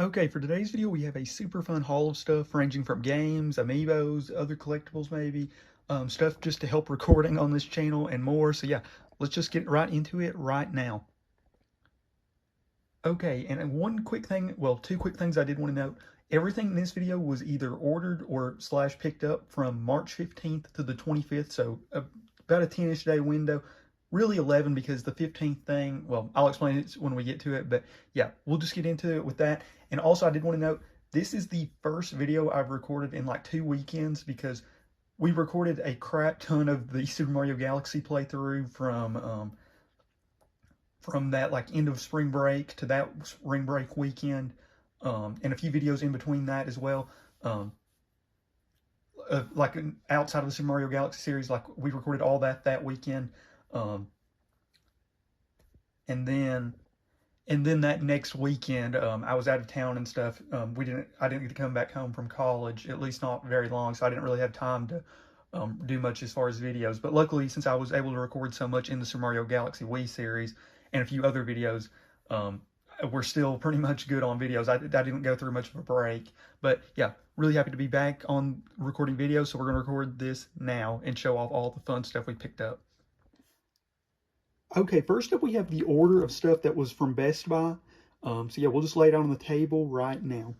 Okay, for today's video, we have a super fun haul of stuff ranging from games, amiibos, other collectibles maybe, stuff just to help recording on this channel and more. So yeah, let's just get right into it right now. Okay, and one quick thing, well, two quick things I did want to note. Everything in this video was either ordered or / picked up from March 15th to the 25th, so about a 10-ish day window. Really 11 because the 15th thing, well, I'll explain it when we get to it, but yeah, we'll just get into it with that. And also, I did want to note, this is the first video I've recorded in like 2 weekends because we recorded a crap ton of the Super Mario Galaxy playthrough from that like end of spring break to that spring break weekend, and a few videos in between that as well. Like outside of the Super Mario Galaxy series, like we recorded all that weekend, and then that next weekend, I was out of town and stuff. I didn't get to come back home from college, at least not very long, so I didn't really have time to do much as far as videos. But luckily, since I was able to record so much in the Super Mario Galaxy Wii series and a few other videos, we're still pretty much good on videos. I didn't go through much of a break. But yeah, really happy to be back on recording videos, so we're going to record this now and show off all the fun stuff we picked up. Okay, first up we have the order of stuff that was from Best Buy. So yeah, we'll just lay it out on the table right now.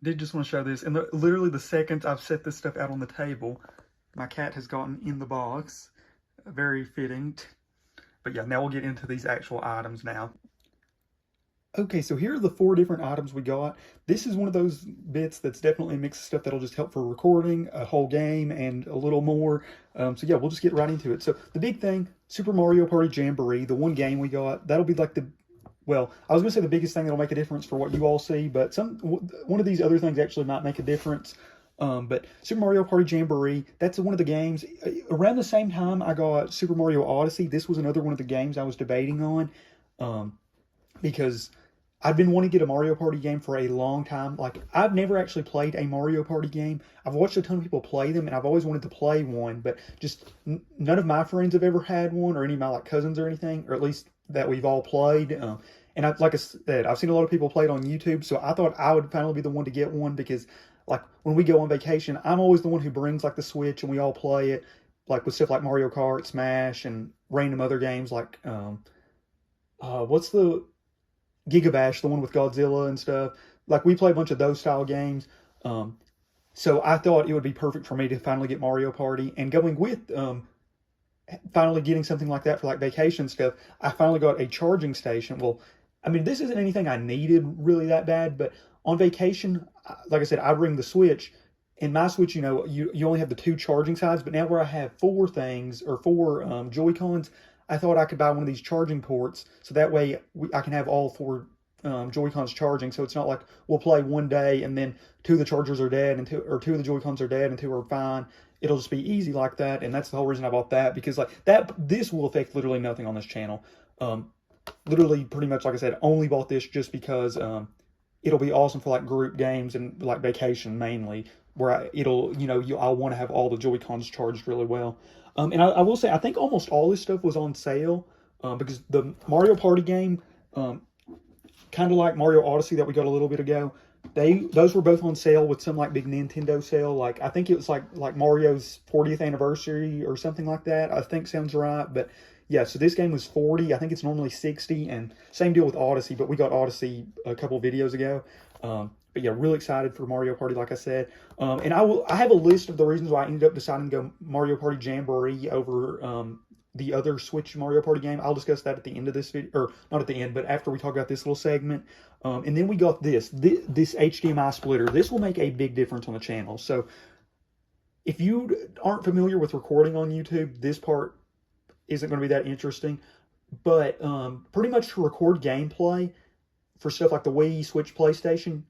Did just want to show this, and literally the second I've set this stuff out on the table, my cat has gotten in the box. Very fitting. But yeah, now we'll get into these actual items now. Okay, so here are the 4 different items we got. This is one of those bits that's definitely a mix of stuff that'll just help for recording a whole game and a little more. So yeah, we'll just get right into it. So the big thing, Super Mario Party Jamboree, the one game we got, that'll be like well, I was going to say the biggest thing that'll make a difference for what you all see, but one of these other things actually might make a difference. But Super Mario Party Jamboree, that's one of the games. Around the same time I got Super Mario Odyssey, this was another one of the games I was debating on, because I've been wanting to get a Mario Party game for a long time. Like, I've never actually played a Mario Party game. I've watched a ton of people play them, and I've always wanted to play one, but just none of my friends have ever had one, or any of my like cousins or anything, or at least that we've all played. And like I said, I've seen a lot of people play it on YouTube, so I thought I would finally be the one to get one because, like, when we go on vacation, I'm always the one who brings like the Switch, and we all play it, like with stuff like Mario Kart, Smash, and random other games like what's the Gigabash, the one with Godzilla and stuff. Like, we play a bunch of those style games. So I thought it would be perfect for me to finally get Mario Party. And going with finally getting something like that for like vacation stuff, I finally got a charging station. Well, I mean, this isn't anything I needed really that bad, but on vacation, like I said, I bring the Switch. In my Switch, you know, you only have the 2 charging sides, but now where I have 4 things, or 4 Joy-Cons, I thought I could buy one of these charging ports, so that way I can have all 4 Joy-Cons charging. So it's not like we'll play one day and then 2 of the chargers are dead, and 2 of the Joy-Cons are dead and 2 are fine. It'll just be easy like that, and that's the whole reason I bought that, because like that, this will affect literally nothing on this channel. Literally, pretty much, like I said, only bought this just because it'll be awesome for like group games and like vacation mainly, where I'll want to have all the Joy-Cons charged really well. And I will say, I think almost all this stuff was on sale, because the Mario Party game, kind of like Mario Odyssey that we got a little bit ago, those were both on sale with some like big Nintendo sale. Like, I think it was like Mario's 40th anniversary or something like that. I think sounds right. But yeah, so this game was 40. I think it's normally 60, and same deal with Odyssey, but we got Odyssey a couple of videos ago. But yeah, really excited for Mario Party, like I said. And I have a list of the reasons why I ended up deciding to go Mario Party Jamboree over the other Switch Mario Party game. I'll discuss that at the end of this video, or not at the end, but after we talk about this little segment. And then we got this HDMI splitter. This will make a big difference on the channel. So if you aren't familiar with recording on YouTube, this part isn't going to be that interesting. But pretty much to record gameplay for stuff like the Wii, Switch, PlayStation,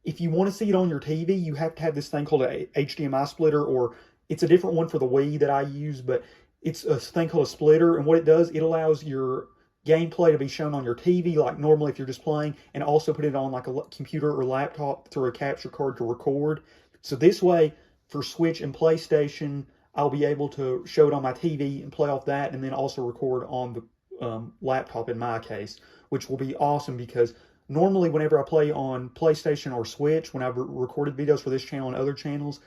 if you want to see it on your TV, you have to have this thing called a HDMI splitter, or it's a different one for the Wii that I use, but it's a thing called a splitter. And what it does, it allows your gameplay to be shown on your TV like normally if you're just playing, and also put it on like a computer or laptop through a capture card to record. So this way, for Switch and PlayStation, I'll be able to show it on my TV and play off that, and then also record on the laptop in my case, which will be awesome because normally whenever I play on PlayStation or Switch, when I've recorded videos for this channel and other channels,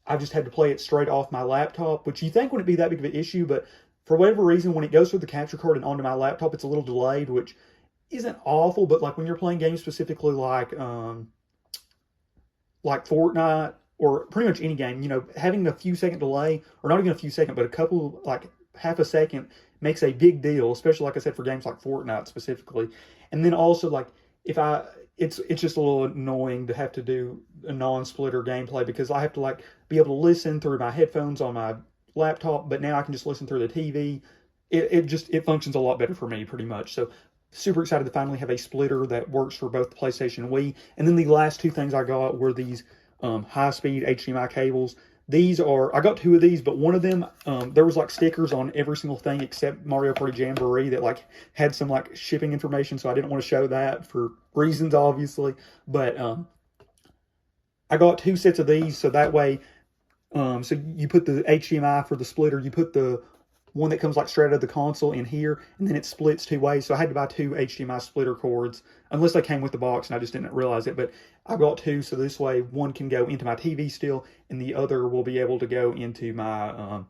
I've just had to play it straight off my laptop, which you think wouldn't be that big of an issue, but for whatever reason, when it goes through the capture card and onto my laptop, it's a little delayed, which isn't awful, but like when you're playing games specifically like Fortnite or pretty much any game, you know, having a few second delay, or not even a few second, but a couple, like half a second, makes a big deal, especially like I said for games like Fortnite specifically. And then also like if I, it's just a little annoying to have to do a non-splitter gameplay because I have to like be able to listen through my headphones on my laptop, but now I can just listen through the TV. It functions a lot better for me pretty much. So super excited to finally have a splitter that works for both the PlayStation and Wii. And then the last two things I got were these high-speed HDMI cables. I got two of these, but one of them, there was like stickers on every single thing except Mario Party Jamboree that like had some like shipping information, so I didn't want to show that for reasons, obviously. But I got two sets of these, so that way, so you put the HDMI for the splitter, you put the one that comes like straight out of the console in here, and then it splits two ways. So I had to buy two HDMI splitter cords, unless they came with the box and I just didn't realize it. But I got two, so this way one can go into my TV still, and the other will be able to go into my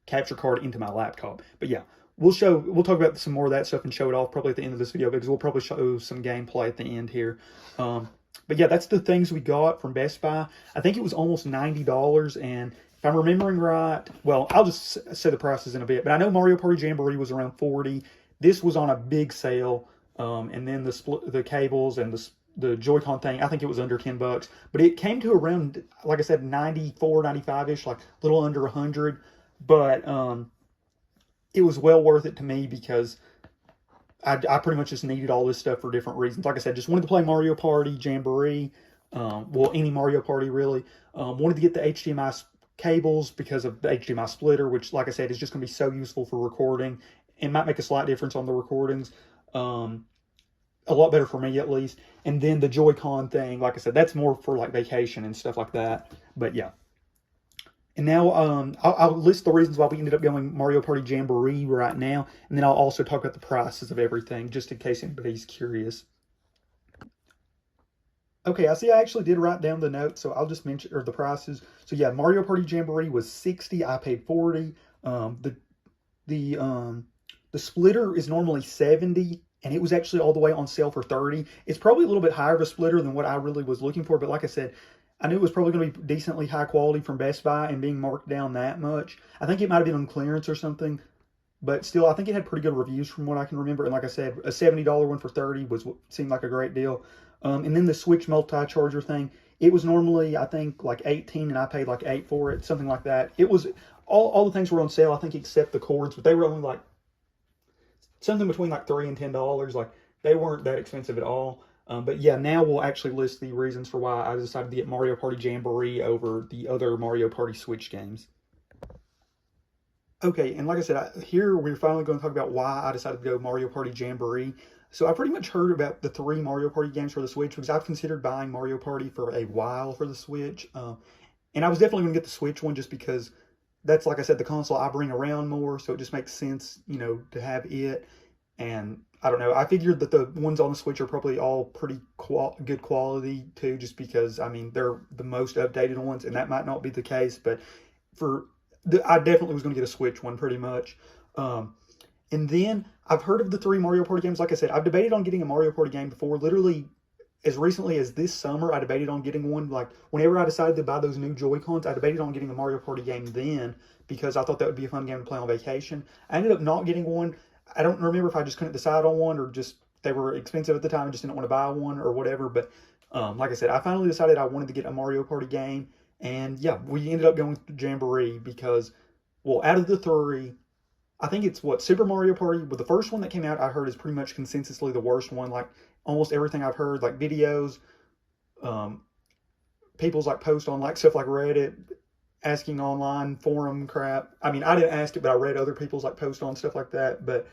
capture card into my laptop. But yeah, we'll talk about some more of that stuff and show it off probably at the end of this video, because we'll probably show some gameplay at the end here. But yeah, that's the things we got from Best Buy. I think it was almost $90, and if I'm remembering right, well, I'll just say the prices in a bit, but I know Mario Party Jamboree was around $40. This was on a big sale, and then the cables and the Joy-Con thing, I think it was under $10, but it came to around, like I said, 94, 95-ish, like a little under 100, but it was well worth it to me because I pretty much just needed all this stuff for different reasons. Like I said, just wanted to play Mario Party Jamboree, well, any Mario Party really. Wanted to get the HDMI cables because of the HDMI splitter, which, like I said, is just going to be so useful for recording. It might make a slight difference on the recordings. A lot better for me, at least. And then the Joy-Con thing, like I said, that's more for like vacation and stuff like that. But yeah. And now I'll list the reasons why we ended up going Mario Party Jamboree right now. And then I'll also talk about the prices of everything, just in case anybody's curious. Okay, I see I actually did write down the notes, so I'll just mention, or the prices. So yeah, Mario Party Jamboree was $60, I paid $40. The splitter is normally $70, and it was actually all the way on sale for $30. It's probably a little bit higher of a splitter than what I really was looking for, but like I said, I knew it was probably going to be decently high quality from Best Buy, and being marked down that much, I think it might have been on clearance or something, but still, I think it had pretty good reviews from what I can remember. And like I said, a $70 one for $30 seemed like a great deal. And then the Switch multi-charger thing, it was normally, I think, like $18, and I paid like $8 for it, something like that. It was, all the things were on sale, I think, except the cords, but they were only like something between like $3 and $10. Like, they weren't that expensive at all. But yeah, now we'll actually list the reasons for why I decided to get Mario Party Jamboree over the other Mario Party Switch games. Okay, and like I said, here we're finally going to talk about why I decided to go Mario Party Jamboree. So I pretty much heard about the 3 Mario Party games for the Switch because I've considered buying Mario Party for a while for the Switch. And I was definitely going to get the Switch one just because that's, like I said, the console I bring around more, so it just makes sense, you know, to have it. And I don't know, I figured that the ones on the Switch are probably all pretty good quality too, just because, I mean, they're the most updated ones, and that might not be the case, but I definitely was going to get a Switch one pretty much. And then I've heard of the 3 Mario Party games. Like I said, I've debated on getting a Mario Party game before. Literally, as recently as this summer, I debated on getting one. Like, whenever I decided to buy those new Joy-Cons, I debated on getting a Mario Party game then because I thought that would be a fun game to play on vacation. I ended up not getting one. I don't remember if I just couldn't decide on one or just they were expensive at the time and just didn't want to buy one or whatever. But like I said, I finally decided I wanted to get a Mario Party game. And yeah, we ended up going with Jamboree because, well, out of the 3, I think it's Super Mario Party, but the first one that came out I heard is pretty much consensusly the worst one. Like, almost everything I've heard, like videos, people's like post on like stuff like Reddit, asking online forum crap. I mean, I didn't ask it, but I read other people's like post on stuff like that. But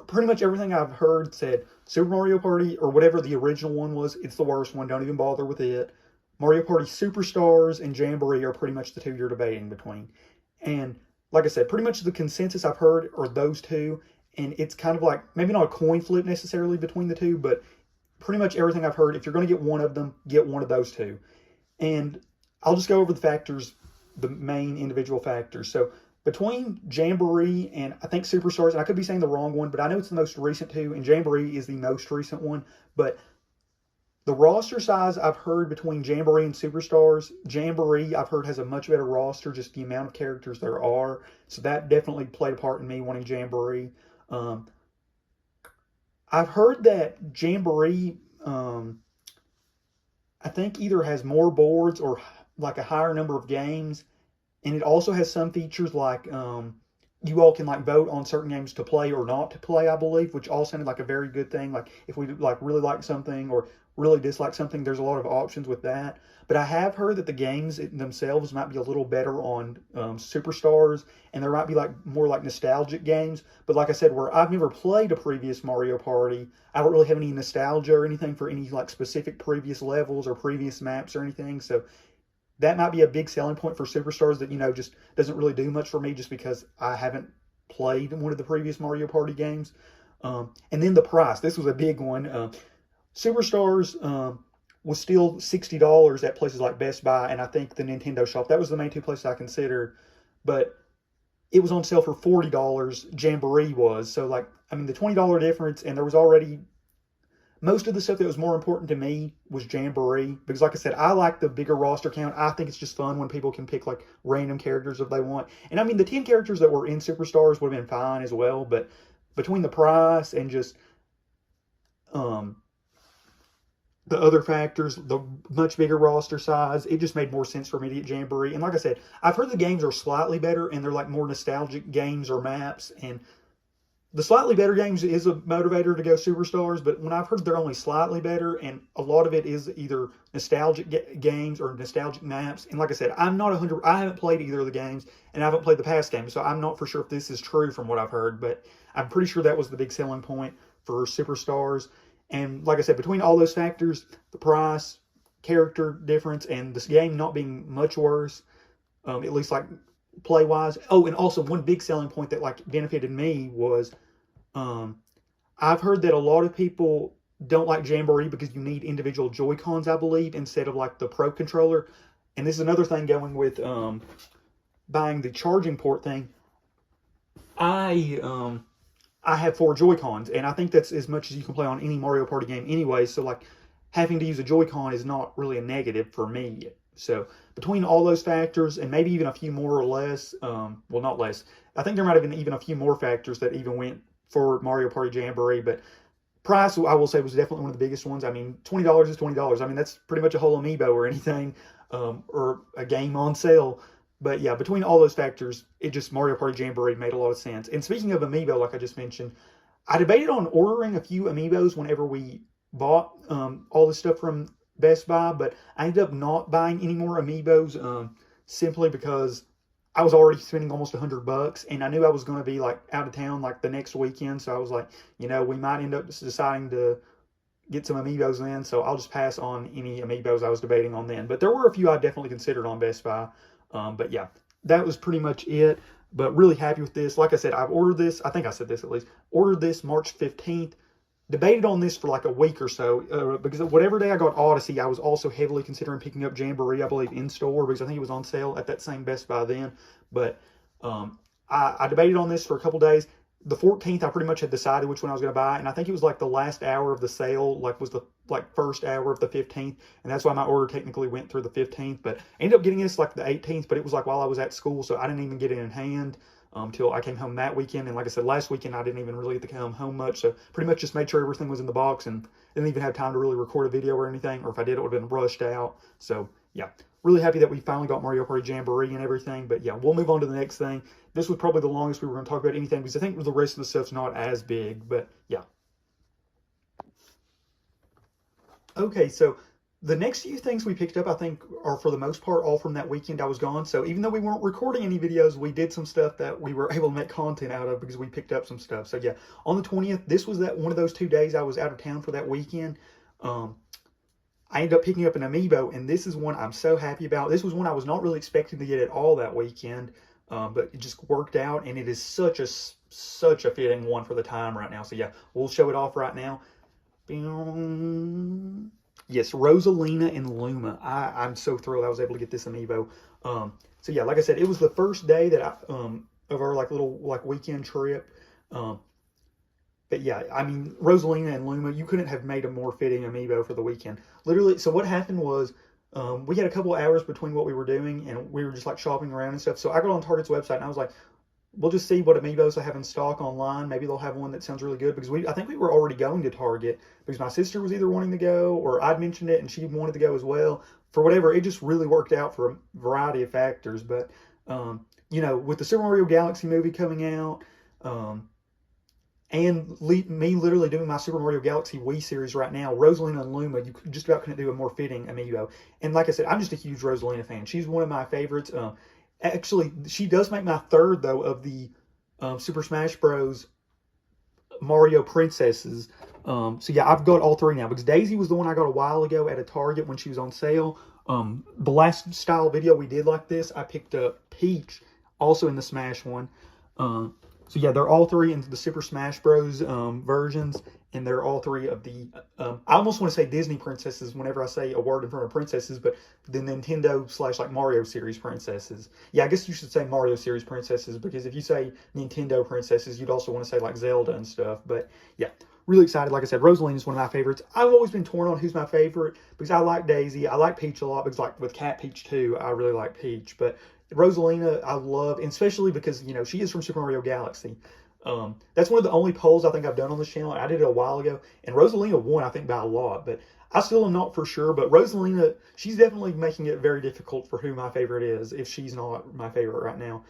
pretty much everything I've heard said Super Mario Party, or whatever the original one was, it's the worst one. Don't even bother with it. Mario Party Superstars and Jamboree are pretty much the 2 you're debating between. And like I said, pretty much the consensus I've heard are those 2. and it's kind of like, maybe not a coin flip necessarily between the two, but pretty much everything I've heard, if you're going to get one of them, get one of those two. And I'll just go over the factors, the main individual factors. So between Jamboree and I think Superstars, and I could be saying the wrong one, but I know it's the most recent two, and Jamboree is the most recent one. But the roster size I've heard between Jamboree and Superstars, Jamboree I've heard has a much better roster, just the amount of characters there are. So that definitely played a part in me wanting Jamboree. I've heard that Jamboree, I think either has more boards or like a higher number of games, and it also has some features like you all can like vote on certain games to play or not to play, I believe, which all sounded like a very good thing. Like if we like really like something or really dislike something, there's a lot of options with that. But I have heard that the games themselves might be a little better on Superstars, and there might be like more like nostalgic games. But like I said, where I've never played a previous Mario Party, I don't really have any nostalgia or anything for any like specific previous levels or previous maps or anything. So that might be a big selling point for Superstars that, you know, just doesn't really do much for me just because I haven't played one of the previous Mario Party games. And then the price. This was a big one. Superstars was still $60 at places like Best Buy and I think the Nintendo shop. That was the main two places I considered. But it was on sale for $40. Jamboree was. So, like, I mean, the $20 difference, and there was already... Most of the stuff that was more important to me was Jamboree, because like I said, I like the bigger roster count. I think it's just fun when people can pick like random characters if they want. And I mean, the 10 characters that were in Superstars would have been fine as well, but between the price and just the other factors, the much bigger roster size, it just made more sense for me to get Jamboree. And like I said, I've heard the games are slightly better and they're like more nostalgic games or maps, and the slightly better games is a motivator to go Superstars, but when I've heard they're only slightly better, and a lot of it is either nostalgic games or nostalgic maps. And like I said, I haven't played either of the games, and I haven't played the past games, so I'm not for sure if this is true from what I've heard, but I'm pretty sure that was the big selling point for Superstars. And like I said, between all those factors, the price, character difference, and this game not being much worse, at least like play-wise. Oh, and also one big selling point that like benefited me was I've heard that a lot of people don't like Jamboree because you need individual Joy-Cons, I believe, instead of like the Pro Controller. And this is another thing going with buying the charging port thing. I have 4 Joy-Cons, and I think that's as much as you can play on any Mario Party game anyway. So like having to use a Joy-Con is not really a negative for me. So between all those factors and maybe even a few more or less, well, not less, I think there might have been even a few more factors that even went for Mario Party Jamboree, but price, I will say, was definitely one of the biggest ones. I mean, $20 is $20. I mean, that's pretty much a whole amiibo or anything, or a game on sale. But yeah, between all those factors, it just, Mario Party Jamboree made a lot of sense. And speaking of amiibo, like I just mentioned, I debated on ordering a few amiibos whenever we bought all this stuff from Best Buy, but I ended up not buying any more amiibos simply because I was already spending almost $100, and I knew I was going to be like out of town like the next weekend, so I was like, you know, we might end up deciding to get some amiibos then, so I'll just pass on any amiibos I was debating on then. But there were a few I definitely considered on Best Buy, but yeah, that was pretty much it. But really happy with this. Like I said, I've ordered this, I think I said this at least, ordered this March 15th. Debated on this for like a week or so, because whatever day I got Odyssey, I was also heavily considering picking up Jamboree, I believe, in store, because I think it was on sale at that same Best Buy then. But I debated on this for a couple days. The 14th, I pretty much had decided which one I was going to buy, and I think it was like the last hour of the sale, like was the first hour of the 15th, and that's why my order technically went through the 15th. But I ended up getting this like the 18th, but it was like while I was at school, so I didn't even get it in hand until I came home that weekend. And like I said, last weekend I didn't even really get to come home much, so pretty much just made sure everything was in the box and didn't even have time to really record a video or anything, or if I did, it would have been rushed out. So yeah, really happy that we finally got Mario Party Jamboree and everything. But yeah, we'll move on to the next thing. This was probably the longest we were going to talk about anything, because I think the rest of the stuff's not as big. But yeah, okay, so the next few things we picked up, I think, are for the most part all from that weekend I was gone. So even though we weren't recording any videos, we did some stuff that we were able to make content out of because we picked up some stuff. So yeah, on the 20th, this was that one of those 2 days I was out of town for that weekend. I ended up picking up an amiibo, and this is one I'm so happy about. This was one I was not really expecting to get at all that weekend, but it just worked out, and it is such a such a fitting one for the time right now. So yeah, we'll show it off right now. Yes, Rosalina and Luma. I'm so thrilled I was able to get this amiibo. So yeah, like I said, it was the first day that of our like little like weekend trip. But yeah, I mean, Rosalina and Luma, you couldn't have made a more fitting amiibo for the weekend. Literally, so what happened was we had a couple of hours between what we were doing, and we were just like shopping around and stuff. So I got on Target's website and I was like, we'll just see what amiibos they have in stock online. Maybe they'll have one that sounds really good, because I think we were already going to Target because my sister was either wanting to go or I'd mentioned it and she wanted to go as well. For whatever, it just really worked out for a variety of factors. But, you know, with the Super Mario Galaxy movie coming out, and me literally doing my Super Mario Galaxy Wii series right now, Rosalina and Luma, you just about couldn't do a more fitting amiibo. And like I said, I'm just a huge Rosalina fan. She's one of my favorites. Actually, she does make my third, though, of the Super Smash Bros. Mario princesses. So yeah, I've got all three now, because Daisy was the one I got a while ago at a Target when she was on sale. The last style video we did like this, I picked up Peach, also in the Smash one. So yeah, they're all three in the Super Smash Bros. Versions, and they're all three of the, I almost want to say Disney princesses whenever I say a word in front of princesses, but the Nintendo / like Mario series princesses. Yeah, I guess you should say Mario series princesses, because if you say Nintendo princesses, you'd also want to say like Zelda and stuff. But yeah, really excited. Like I said, Rosalina is one of my favorites. I've always been torn on who's my favorite, because I like Daisy. I like Peach a lot, because like with Cat Peach too, I really like Peach. But Rosalina, I love, and especially because, you know, she is from Super Mario Galaxy. That's one of the only polls I think I've done on this channel. I did it a while ago, and Rosalina won, I think, by a lot. But I still am not for sure. But Rosalina, she's definitely making it very difficult for who my favorite is, if she's not my favorite right now.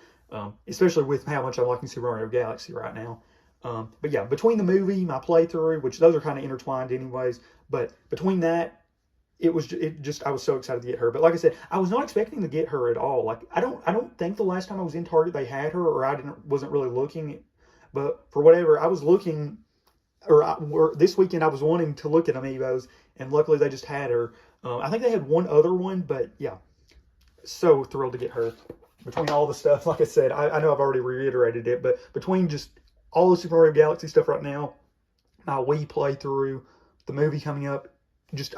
Especially with how much I'm liking Super Mario Galaxy right now. But yeah, between the movie, my playthrough, which those are kind of intertwined anyways, but between that, I was so excited to get her. But like I said, I was not expecting to get her at all. Like, I don't think the last time I was in Target they had her, or I wasn't really looking. But for whatever, I was looking, or this weekend I was wanting to look at amiibos, and luckily they just had her. I think they had one other one, but yeah, so thrilled to get her. Between all the stuff, like I said, I know I've already reiterated it, but between just all the Super Mario Galaxy stuff right now, my Wii playthrough, the movie coming up,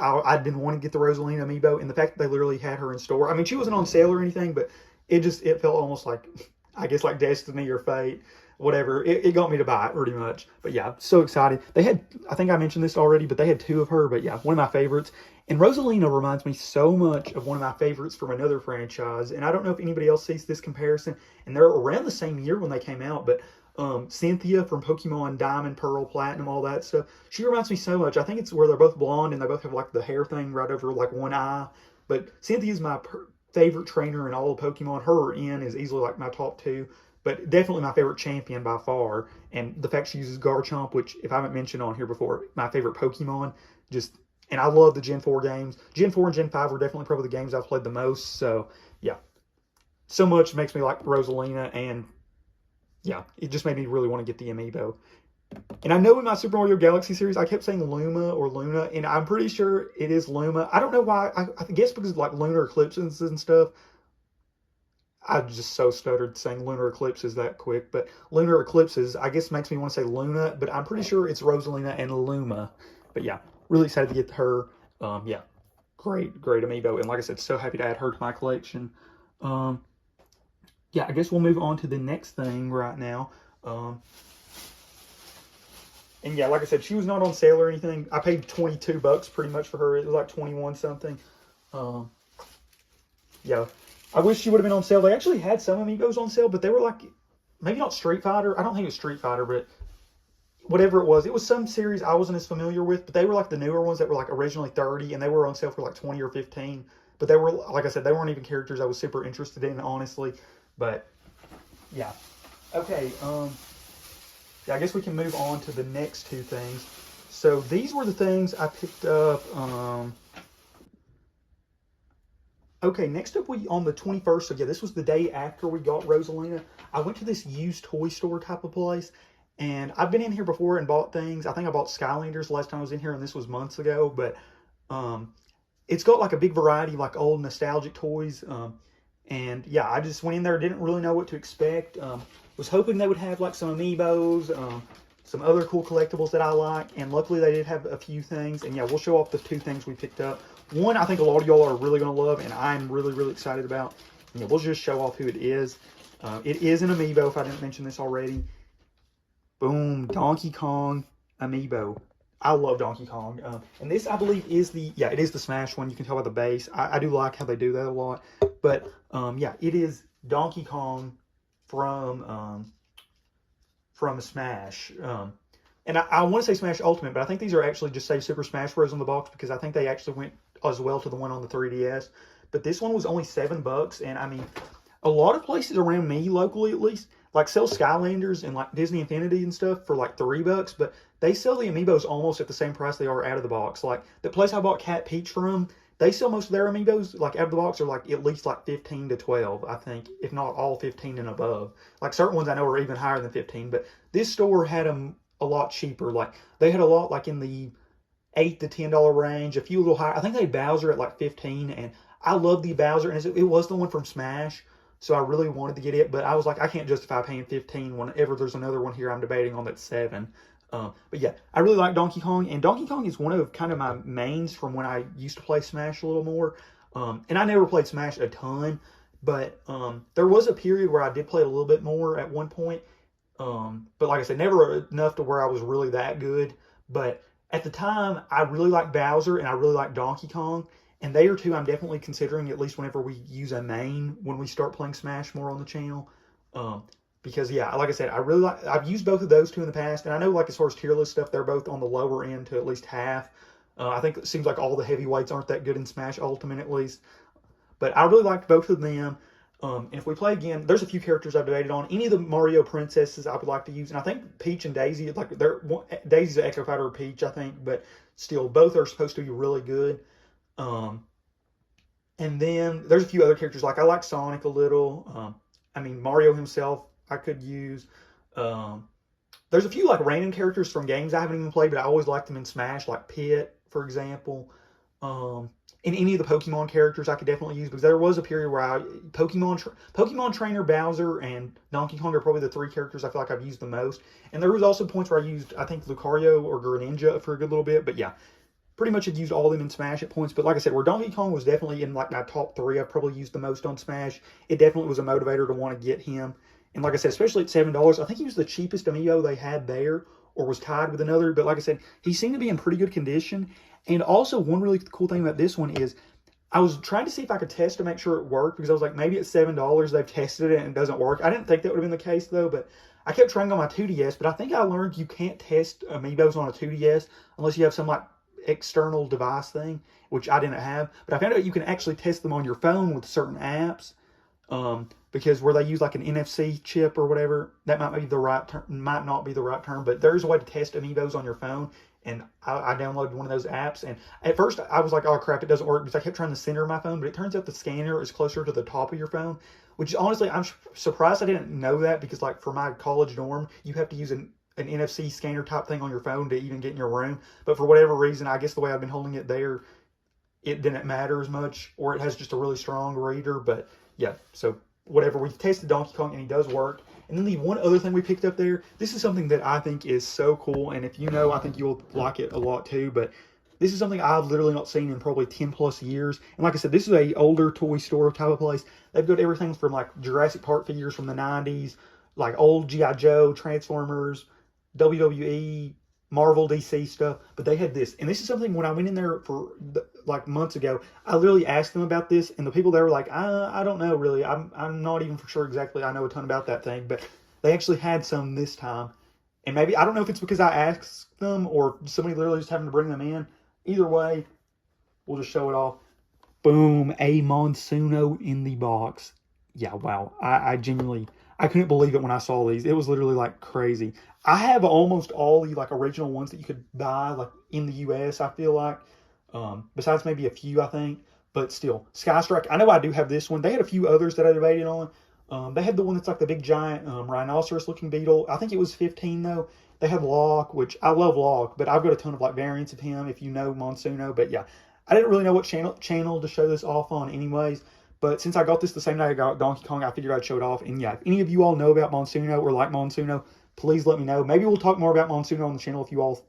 I'd been wanting to get the Rosalina amiibo, and the fact that they literally had her in store. I mean, she wasn't on sale or anything, but it felt almost like, I guess, like destiny or fate, whatever. It got me to buy it pretty much. But yeah, so excited. They had, I think I mentioned this already, but they had two of her. But yeah, one of my favorites. And Rosalina reminds me so much of one of my favorites from another franchise. And I don't know if anybody else sees this comparison. And they're around the same year when they came out, but Cynthia from Pokemon Diamond, Pearl, Platinum, all that stuff. She reminds me so much. I think it's where they're both blonde and they both have like the hair thing right over like one eye. But Cynthia's my favorite trainer in all of Pokemon. Her or N is easily like my top two. But definitely my favorite champion by far. And the fact she uses Garchomp, which if I haven't mentioned on here before, my favorite Pokemon. And I love the Gen 4 games. Gen 4 and Gen 5 were definitely probably the games I've played the most. So yeah, so much makes me like Rosalina, and yeah, it just made me really want to get the amiibo. And I know in my Super Mario Galaxy series, I kept saying Luma or Luna, and I'm pretty sure it is Luma. I don't know why. I guess because of like lunar eclipses and stuff. I just so stuttered saying lunar eclipses that quick. But lunar eclipses, I guess, makes me want to say Luna, but I'm pretty sure it's Rosalina and Luma. But yeah, really excited to get her. Yeah, great amiibo. And like I said, so happy to add her to my collection. Yeah, I guess we'll move on to the next thing right now. And yeah, like I said, she was not on sale or anything. I paid $22 pretty much for her. It was like 21 something. Yeah, I wish she would have been on sale. They actually had some amiibos on sale, but they were like, maybe not Street Fighter. I don't think it was Street Fighter, but whatever it was some series I wasn't as familiar with, but they were like the newer ones that were like originally 30, and they were on sale for like 20 or 15. But they were, like I said, they weren't even characters I was super interested in, honestly. But yeah, okay. Yeah, I guess we can move on to the next two things. So these were the things I picked up. Okay, next up, on the 21st, so yeah, this was the day after we got Rosalina. I went to this used toy store type of place, and I've been in here before and bought things. I think I bought Skylanders the last time I was in here, and this was months ago, but it's got like a big variety of like old nostalgic toys, And yeah, I just went in there, didn't really know what to expect. Was hoping they would have like some amiibos, some other cool collectibles that I like, and luckily they did have a few things. And yeah, we'll show off the 2 things we picked up. One I think a lot of y'all are really going to love, and I'm really, really excited about. And yeah, we'll just show off who it is. It is an amiibo, if I didn't mention this already. Boom, Donkey Kong amiibo. I love Donkey Kong. And this, I believe, is the, yeah, it is the Smash one. You can tell by the base. I do like how they do that a lot. But, yeah, it is Donkey Kong from Smash. And I want to say Smash Ultimate, but I think these are actually just say Super Smash Bros. On the box, because I think they actually went as well to the one on the 3DS. But this one was only $7, and I mean, a lot of places around me, locally at least, like sell Skylanders and like Disney Infinity and stuff for like $3, but they sell the amiibos almost at the same price they are out of the box. Like the place I bought Cat Peach from, they sell most of their amiibos like out of the box are like at least like 15 to 12, I think, if not all 15 and above. Like certain ones I know are even higher than 15, but this store had them a lot cheaper. Like they had a lot like in the $8 to $10 range, a few a little higher. I think they had Bowser at like 15, and I love the Bowser, and it was the one from Smash. So I really wanted to get it, but I was like, I can't justify paying 15 whenever there's another one here I'm debating on that's 7. But yeah, I really like Donkey Kong, and Donkey Kong is one of kind of my mains from when I used to play Smash a little more. And I never played Smash a ton, but there was a period where I did play it a little bit more at one point. But like I said, never enough to where I was really that good. But at the time, I really liked Bowser, and I really liked Donkey Kong. And they are 2 I'm definitely considering, at least whenever we use a main, when we start playing Smash more on the channel. Because, yeah, like I said, I've used both of those 2 in the past. And I know, like, as far as tier list stuff, they're both on the lower end to at least half. I think it seems like all the heavyweights aren't that good in Smash Ultimate, at least. But I really liked both of them. And if we play again, there's a few characters I've debated on. Any of the Mario princesses I would like to use. And I think Peach and Daisy, like, Daisy's an Echo Fighter of Peach, I think. But still, both are supposed to be really good. And then there's a few other characters, like I like Sonic a little. I mean, Mario himself I could use. There's a few like random characters from games I haven't even played, but I always liked them in Smash, like Pit, for example. And any of the Pokemon characters I could definitely use, because there was a period where Pokemon Trainer, Bowser, and Donkey Kong are probably the 3 characters I feel like I've used the most. And there was also points where I used, I think, Lucario or Greninja for a good little bit, but yeah. Pretty much had used all of them in Smash at points, but like I said, where Donkey Kong was definitely in like my top 3, I've probably used the most on Smash. It definitely was a motivator to want to get him. And like I said, especially at $7, I think he was the cheapest amiibo they had there, or was tied with another. But like I said, he seemed to be in pretty good condition. And also, one really cool thing about this one is I was trying to see if I could test to make sure it worked, because I was like, maybe at $7 they've tested it and it doesn't work. I didn't think that would have been the case though, but I kept trying on my 2DS. But I think I learned you can't test amiibos on a 2DS unless you have some like external device thing, which I didn't have. But I found out you can actually test them on your phone with certain apps, because where they use like an NFC chip or whatever, that might be the right term, might not be the right term, but there's a way to test amiibos on your phone. And I downloaded one of those apps, and at first I was like, oh crap, it doesn't work, because I kept trying to center my phone, but it turns out the scanner is closer to the top of your phone, which honestly, I'm surprised I didn't know that, because like for my college dorm, you have to use an NFC scanner type thing on your phone to even get in your room. But for whatever reason, I guess the way I've been holding it there, it didn't matter as much, or it has just a really strong reader. But yeah, so whatever. We've tested Donkey Kong and he does work. And then the one other thing we picked up there, this is something that I think is so cool. And if you know, I think you'll like it a lot too. But this is something I've literally not seen in probably 10 plus years. And like I said, this is a older toy store type of place. They've got everything from like Jurassic Park figures from the 90s, like old G.I. Joe, Transformers, WWE, Marvel, DC stuff, but they had this. And this is something when I went in there for like months ago, I literally asked them about this, and the people there were like, I don't know really. I'm not even for sure exactly I know a ton about that thing, but they actually had some this time. And maybe, I don't know if it's because I asked them or somebody literally just having to bring them in. Either way, we'll just show it off. Boom, a Monsuno in the box. Yeah, wow. I genuinely, I couldn't believe it when I saw these. It was literally like crazy. I have almost all the like original ones that you could buy like in the US, I feel like. Besides maybe a few, I think. But still, Sky Strike, I know I do have this one. They had a few others that I debated on. They had the one that's like the big giant rhinoceros looking beetle. I think it was 15 though. They had Locke, which I love Locke, but I've got a ton of like variants of him if you know Monsuno. But yeah, I didn't really know what channel to show this off on anyways. But since I got this the same night I got Donkey Kong, I figured I'd show it off. And yeah, if any of you all know about Monsuno or like Monsuno, please let me know. Maybe we'll talk more about Monsuno on the channel if you all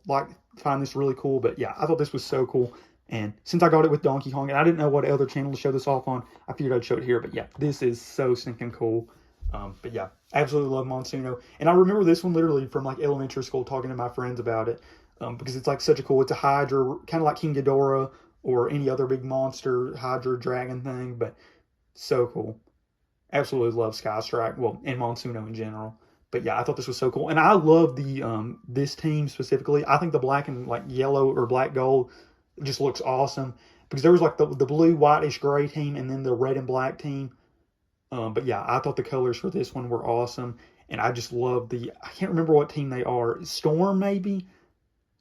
find this really cool. But yeah, I thought this was so cool. And since I got it with Donkey Kong, and I didn't know what other channel to show this off on, I figured I'd show it here. But yeah, this is so stinking cool. But yeah, absolutely love Monsuno. And I remember this one literally from like elementary school, talking to my friends about it. Because it's like such a cool, it's a Hydra, kind of like King Ghidorah or any other big monster, Hydra, dragon thing. But so cool. Absolutely love Sky Strike, well, and Monsuno in general. But yeah, I thought this was so cool. And I love the this team specifically. I think the black and like yellow or black gold just looks awesome. Because there was like the blue, whitish, gray team and then the red and black team. But yeah, I thought the colors for this one were awesome. And I just love I can't remember what team they are. Storm, maybe?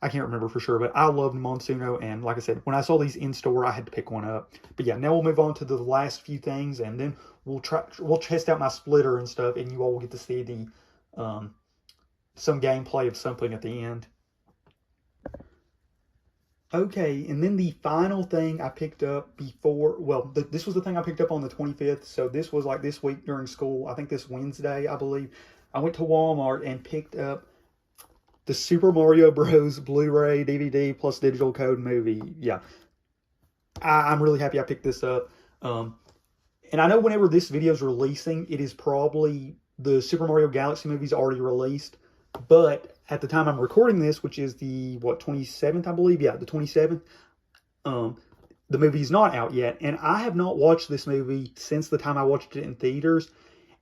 I can't remember for sure, but I loved Monsuno. And like I said, when I saw these in store, I had to pick one up. But yeah, now we'll move on to the last few things, and then we'll test out my splitter and stuff, and you all will get to see the some gameplay of something at the end. Okay, and then the final thing I picked up before, well, this was the thing I picked up on the 25th, so this was like this week during school. I think this Wednesday, I believe. I went to Walmart and picked up the Super Mario Bros. Blu-ray DVD plus digital code movie. Yeah, I'm really happy I picked this up. And I know whenever this video is releasing, it is probably the Super Mario Galaxy movie's already released. But at the time I'm recording this, which is the, 27th, I believe? Yeah, the 27th. The movie's not out yet. And I have not watched this movie since the time I watched it in theaters.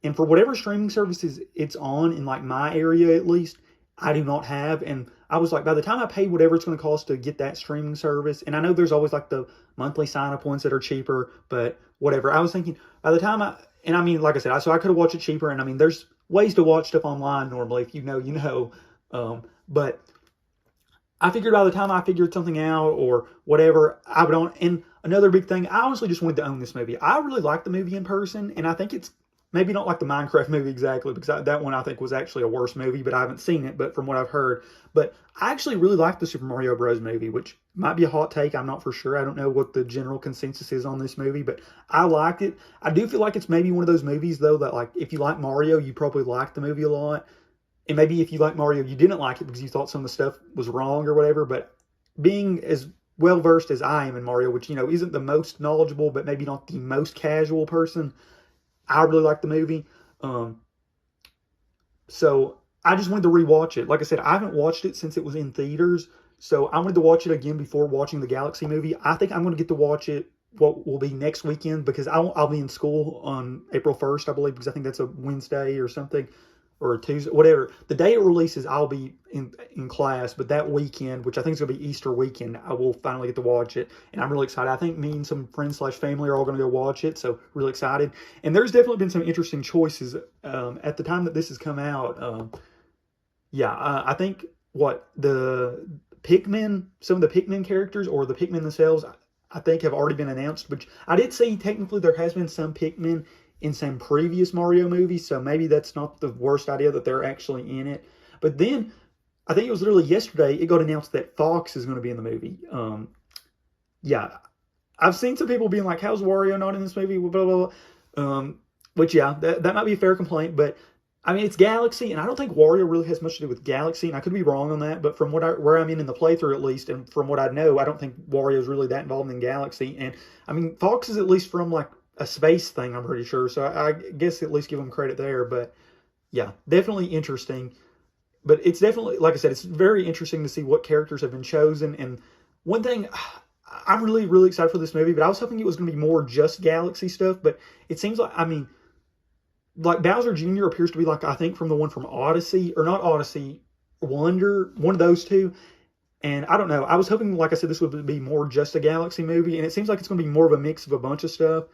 And for whatever streaming services it's on, in like my area at least, I do not have. And I was like, by the time I pay whatever it's going to cost to get that streaming service, and I know there's always like the monthly sign-up ones that are cheaper, but whatever. I was thinking, by the time and I mean, like I said, so I could have watched it cheaper, and I mean, there's ways to watch stuff online normally. If you know, you know. But I figured by the time I figured something out or whatever, I would own. And another big thing, I honestly just wanted to own this movie. I really like the movie in person, and I think it's maybe not like the Minecraft movie exactly, because that one I think was actually a worse movie, but I haven't seen it, but from what I've heard. But I actually really like the Super Mario Bros. Movie, which might be a hot take. I'm not for sure. I don't know what the general consensus is on this movie, but I liked it. I do feel like it's maybe one of those movies, though, that like if you like Mario, you probably like the movie a lot. And maybe if you like Mario, you didn't like it because you thought some of the stuff was wrong or whatever. But being as well-versed as I am in Mario, which, you know, isn't the most knowledgeable, but maybe not the most casual person, I really like the movie. So I just wanted to rewatch it. Like I said, I haven't watched it since it was in theaters. So I wanted to watch it again before watching the Galaxy movie. I think I'm going to get to watch it what will be next weekend, because I'll be in school on April 1st, I believe, because I think that's a Wednesday or something. Or a Tuesday, whatever. The day it releases, I'll be in class. But that weekend, which I think is going to be Easter weekend, I will finally get to watch it. And I'm really excited. I think me and some friends/family are all going to go watch it. So really excited. And there's definitely been some interesting choices at the time that this has come out. I think the Pikmin, some of the Pikmin characters or the Pikmin themselves, I think have already been announced. Which I did see technically there has been some Pikmin in some previous Mario movies, so maybe that's not the worst idea that they're actually in it. But then, I think it was literally yesterday, it got announced that Fox is going to be in the movie. I've seen some people being like, how's Wario not in this movie, blah, blah, blah. Which, yeah, that might be a fair complaint, but, I mean, it's Galaxy, and I don't think Wario really has much to do with Galaxy, and I could be wrong on that, but from where I'm in the playthrough at least, and from what I know, I don't think Wario's really that involved in Galaxy. And, I mean, Fox is at least from, like, a space thing, I'm pretty sure. So I guess at least give them credit there. But yeah, definitely interesting. But it's definitely, like I said, it's very interesting to see what characters have been chosen. And one thing, I'm really, really excited for this movie, but I was hoping it was going to be more just Galaxy stuff. But it seems like, I mean, like Bowser Jr. appears to be like, I think from the one from Odyssey, or not Odyssey, Wonder, one of those two. And I don't know. I was hoping, like I said, this would be more just a Galaxy movie. And it seems like it's going to be more of a mix of a bunch of stuff.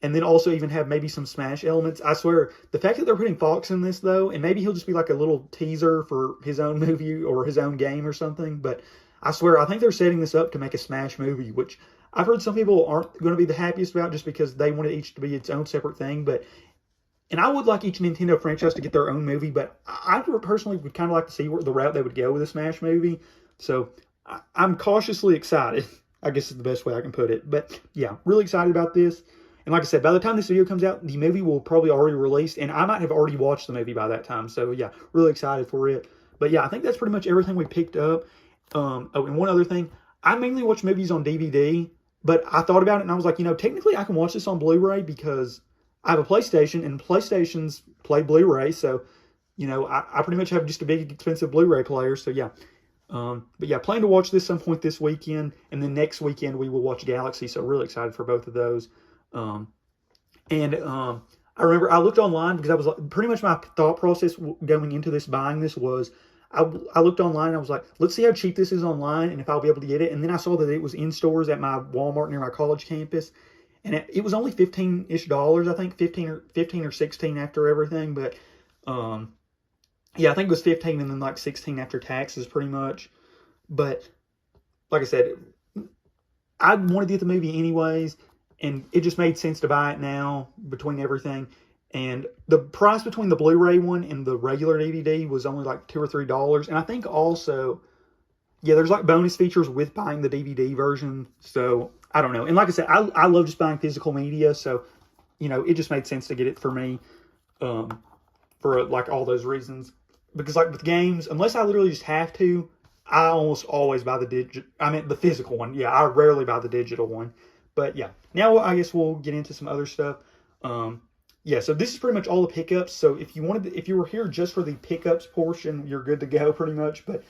And then also even have maybe some Smash elements. I swear, the fact that they're putting Fox in this, though, and maybe he'll just be like a little teaser for his own movie or his own game or something. But I swear, I think they're setting this up to make a Smash movie, which I've heard some people aren't going to be the happiest about just because they want it each to be its own separate thing. And I would like each Nintendo franchise to get their own movie, but I personally would kind of like to see the route they would go with a Smash movie. So I'm cautiously excited, I guess is the best way I can put it. But yeah, really excited about this. And like I said, by the time this video comes out, the movie will probably already released, and I might have already watched the movie by that time. So yeah, really excited for it. But yeah, I think that's pretty much everything we picked up. Oh, and one other thing, I mainly watch movies on DVD, but I thought about it and I was like, technically I can watch this on Blu-ray because I have a PlayStation and PlayStations play Blu-ray. So, I pretty much have just a big expensive Blu-ray player. So yeah. But yeah, plan to watch this some point this weekend, and then next weekend we will watch Galaxy. So really excited for both of those. I remember I looked online because I was like, pretty much my thought process going into this, buying this was, I looked online and I was like, let's see how cheap this is online and if I'll be able to get it. And then I saw that it was in stores at my Walmart near my college campus. And it was only $15-ish, I think, 15 or 16 after everything. But, yeah, I think it was 15 and then like 16 after taxes pretty much. But, like I said, I wanted to get the movie anyways. And it just made sense to buy it now between everything. And the price between the Blu-ray one and the regular DVD was only like $2 or $3. And I think also, yeah, there's like bonus features with buying the DVD version. So, I don't know. And like I said, I love just buying physical media. So, it just made sense to get it for me for like all those reasons. Because like with games, unless I literally just have to, I almost always buy the physical one. Yeah, I rarely buy the digital one. But yeah, now I guess we'll get into some other stuff. Yeah, so this is pretty much all the pickups. So if you were here just for the pickups portion, you're good to go pretty much. But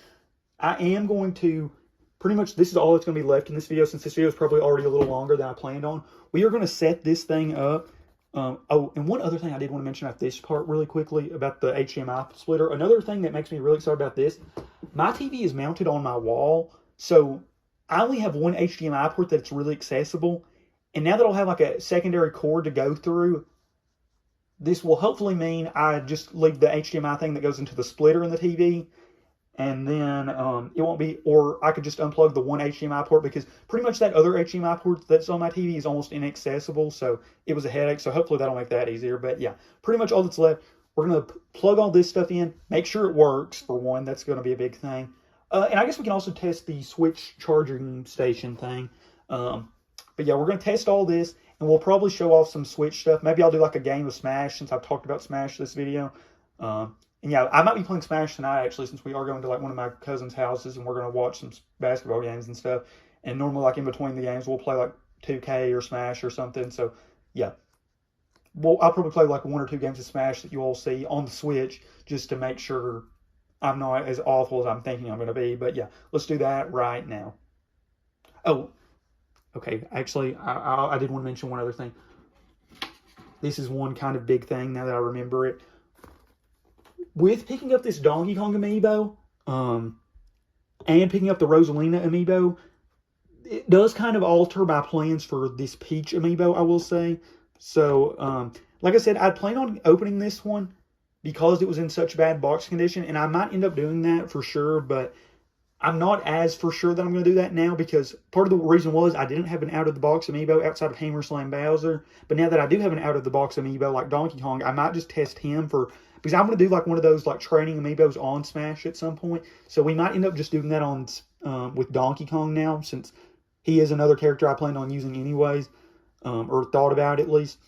I am going to pretty much, this is all that's going to be left in this video, since this video is probably already a little longer than I planned on. We are going to set this thing up. Oh, and one other thing I did want to mention about this part really quickly about the HDMI splitter. Another thing that makes me really excited about this, my TV is mounted on my wall, so I only have one HDMI port that's really accessible. And now that I'll have like a secondary cord to go through, this will hopefully mean I just leave the HDMI thing that goes into the splitter in the TV. And then it won't be, or I could just unplug the one HDMI port, because pretty much that other HDMI port that's on my TV is almost inaccessible. So it was a headache. So hopefully that'll make that easier. But yeah, pretty much all that's left. We're going to plug all this stuff in, make sure it works for one. That's going to be a big thing. And I guess we can also test the Switch charging station thing. But yeah, we're going to test all this, and we'll probably show off some Switch stuff. Maybe I'll do like a game of Smash, since I've talked about Smash this video. And yeah, I might be playing Smash tonight, actually, since we are going to like one of my cousin's houses, and we're going to watch some basketball games and stuff. And normally, like in between the games, we'll play like 2K or Smash or something. So yeah, I'll probably play like 1 or 2 games of Smash that you all see on the Switch, just to make sure I'm not as awful as I'm thinking I'm going to be. But yeah, let's do that right now. Oh, okay. Actually, I did want to mention one other thing. This is one kind of big thing now that I remember it. With picking up this Donkey Kong amiibo, and picking up the Rosalina amiibo, it does kind of alter my plans for this Peach amiibo, I will say. So, like I said, I'd plan on opening this one because it was in such bad box condition, and I might end up doing that for sure, but I'm not as for sure that I'm going to do that now, because part of the reason was I didn't have an out-of-the-box amiibo outside of Hammer Slam Bowser. But now that I do have an out-of-the-box amiibo like Donkey Kong, I might just test him because I'm going to do like one of those like training amiibos on Smash at some point. So we might end up just doing that on with Donkey Kong now, since he is another character I planned on using anyways, or thought about at least.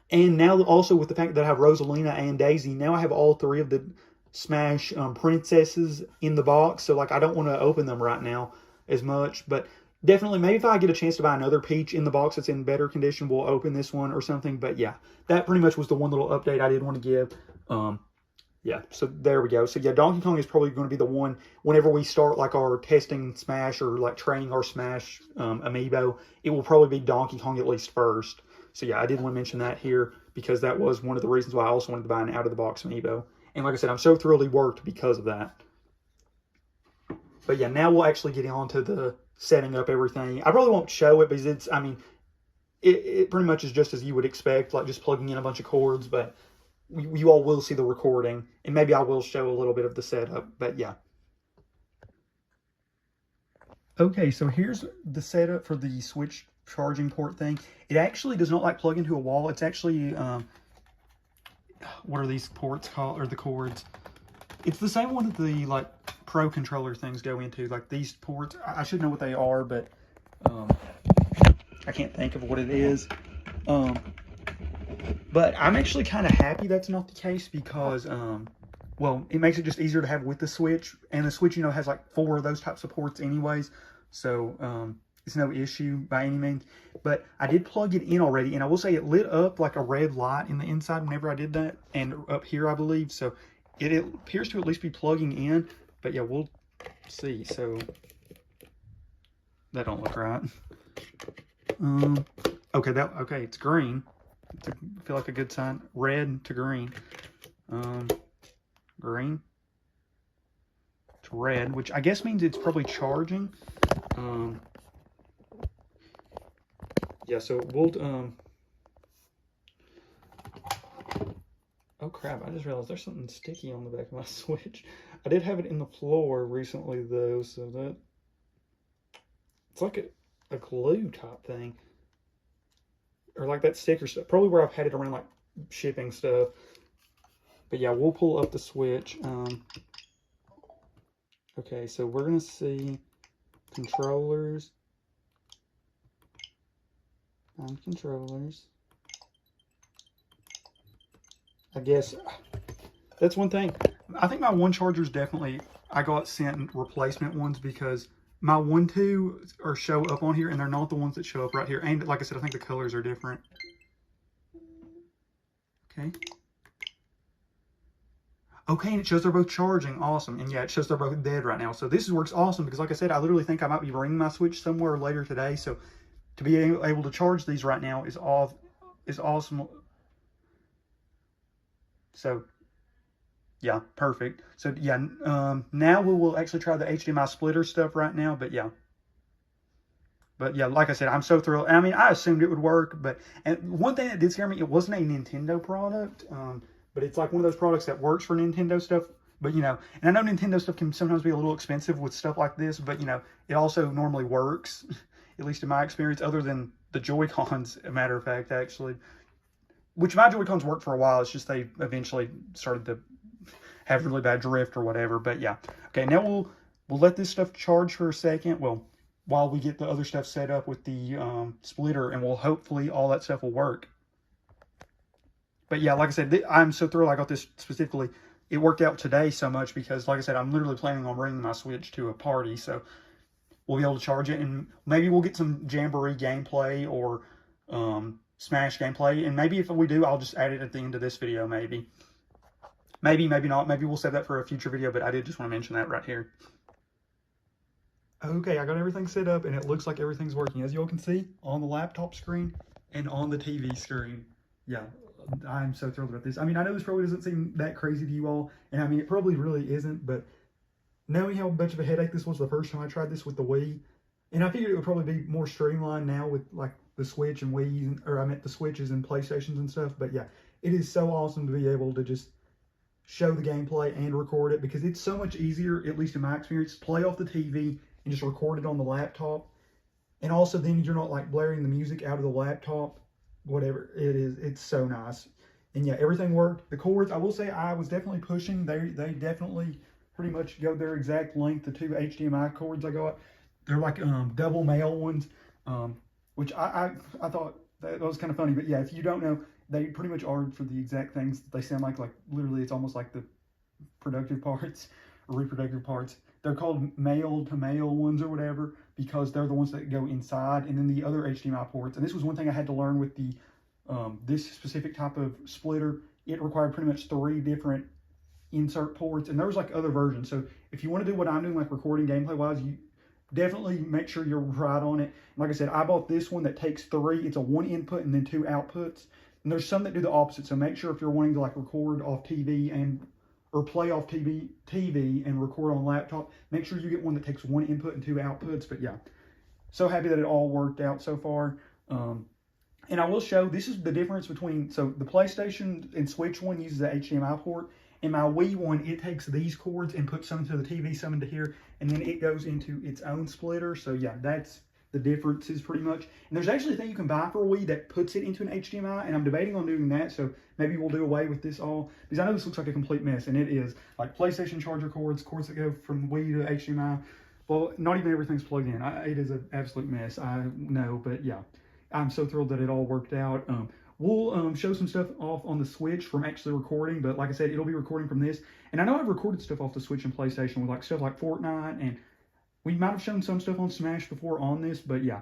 And now also with the fact that I have Rosalina and Daisy, now I have all 3 of the Smash princesses in the box. So like I don't want to open them right now as much, but definitely maybe if I get a chance to buy another Peach in the box that's in better condition, we'll open this one or something. But yeah, that pretty much was the one little update I did want to give. Yeah, so there we go. So yeah, Donkey Kong is probably going to be the one whenever we start like our testing Smash or like training our Smash amiibo. It will probably be Donkey Kong at least first. So yeah, I did want to mention that here because that was one of the reasons why I also wanted to buy an out-of-the-box amiibo. And like I said, I'm so thrilled he worked because of that. But yeah, now we'll actually get on to the setting up everything. I probably won't show it because it's, I mean, it pretty much is just as you would expect, like just plugging in a bunch of cords. But you all will see the recording, and maybe I will show a little bit of the setup. But yeah. Okay, so here's the setup for the Switch charging port thing. It actually does not like plug into a wall. It's actually, what are these ports called, or the cords? It's the same one that the like Pro controller things go into, like these ports. I should know what they are, but I can't think of what it is. But I'm actually kind of happy that's not the case because, well, it makes it just easier to have with the Switch. And the Switch, you know, has like 4 of those types of ports anyways. So, it's no issue by any means. But I did plug it in already. And I will say it lit up like a red light in the inside whenever I did that. And up here, I believe. So, it appears to at least be plugging in. But yeah, we'll see. So, that don't look right. Okay, it's green. I feel like a good sign. Red to green. Green to red, which I guess means it's probably charging. Yeah, so we'll oh crap, I just realized there's something sticky on the back of my Switch. I did have it in the floor recently though, so that it's like a glue type thing. Or like that sticker stuff. Probably where I've had it around like shipping stuff. But yeah, we'll pull up the Switch. Okay, so we're going to see controllers. Controllers. I guess that's one thing. I think my one chargers definitely, I got sent replacement ones because my 1-2 are show up on here and they're not the ones that show up right here. And like I said, I think the colors are different. Okay. Okay, and it shows they're both charging. Awesome. And yeah, it shows they're both dead right now. So this works awesome because like I said, I literally think I might be bringing my Switch somewhere later today. So to be able to charge these right now is awesome. So yeah, perfect. So yeah, now we will actually try the HDMI splitter stuff right now, but yeah. But yeah, like I said, I'm so thrilled. I mean, I assumed it would work, but and one thing that did scare me, it wasn't a Nintendo product, but it's like one of those products that works for Nintendo stuff. But you know, and I know Nintendo stuff can sometimes be a little expensive with stuff like this, but you know, it also normally works, at least in my experience, other than the Joy-Cons, a matter of fact, actually. Which my Joy-Cons worked for a while, it's just they eventually started to have really bad drift or whatever. But yeah, okay, now we'll let this stuff charge for a second. Well, while we get the other stuff set up with the splitter, and we'll hopefully all that stuff will work. But yeah, like I said, I'm so thrilled I got this specifically. It worked out today so much because, like I said, I'm literally planning on bringing my Switch to a party, so we'll be able to charge it, and maybe we'll get some Jamboree gameplay or Smash gameplay, and maybe if we do, I'll just add it at the end of this video, maybe. Maybe not. Maybe we'll save that for a future video, but I did just want to mention that right here. Okay, I got everything set up, and it looks like everything's working. As you all can see, on the laptop screen and on the TV screen. Yeah, I'm so thrilled about this. I mean, I know this probably doesn't seem that crazy to you all, and I mean, it probably really isn't, but knowing how much of a headache this was the first time I tried this with the Wii, and I figured it would probably be more streamlined now with, like, the Switch and Wii, or I meant the Switches and PlayStations and stuff, but yeah, it is so awesome to be able to just show the gameplay and record it, because it's so much easier, at least in my experience, to play off the TV and just record it on the laptop. And also then you're not like blaring the music out of the laptop, whatever it is. It's so nice. And yeah, everything worked. The cords, I will say I was definitely pushing. They definitely pretty much go their exact length. The 2 HDMI cords I got, they're like double male ones, which I thought that was kind of funny. But yeah, if you don't know, they pretty much are for the exact things that they sound like literally it's almost like the productive parts or reproductive parts. They're called male to male ones or whatever because they're the ones that go inside, and then the other HDMI ports. And this was one thing I had to learn with the this specific type of splitter. It required pretty much 3 different insert ports, and there was like other versions. So if you want to do what I'm doing, like recording gameplay wise, you definitely make sure you're right on it. And like I said, I bought this one that takes 3. It's a 1 input and then 2 outputs. And there's some that do the opposite. So make sure if you're wanting to like record off TV or play off TV and record on laptop, make sure you get one that takes 1 input and 2 outputs. But yeah, so happy that it all worked out so far. And I will show, this is the difference between, so the PlayStation and Switch one uses the HDMI port, and my Wii one, it takes these cords and puts some into the TV, some into here, and then it goes into its own splitter. So yeah, that's the differences pretty much. And there's actually a thing you can buy for a Wii that puts it into an HDMI, and I'm debating on doing that. So maybe we'll do away with this all, because I know this looks like a complete mess, and it is. Like PlayStation charger cords that go from Wii to HDMI. Well, not even everything's plugged in. It is an absolute mess, I know, but yeah. I'm so thrilled that it all worked out. We'll show some stuff off on the Switch from actually recording, but like I said, it'll be recording from this. And I know I've recorded stuff off the Switch and PlayStation with like stuff like Fortnite, and we might have shown some stuff on Smash before on this, but yeah.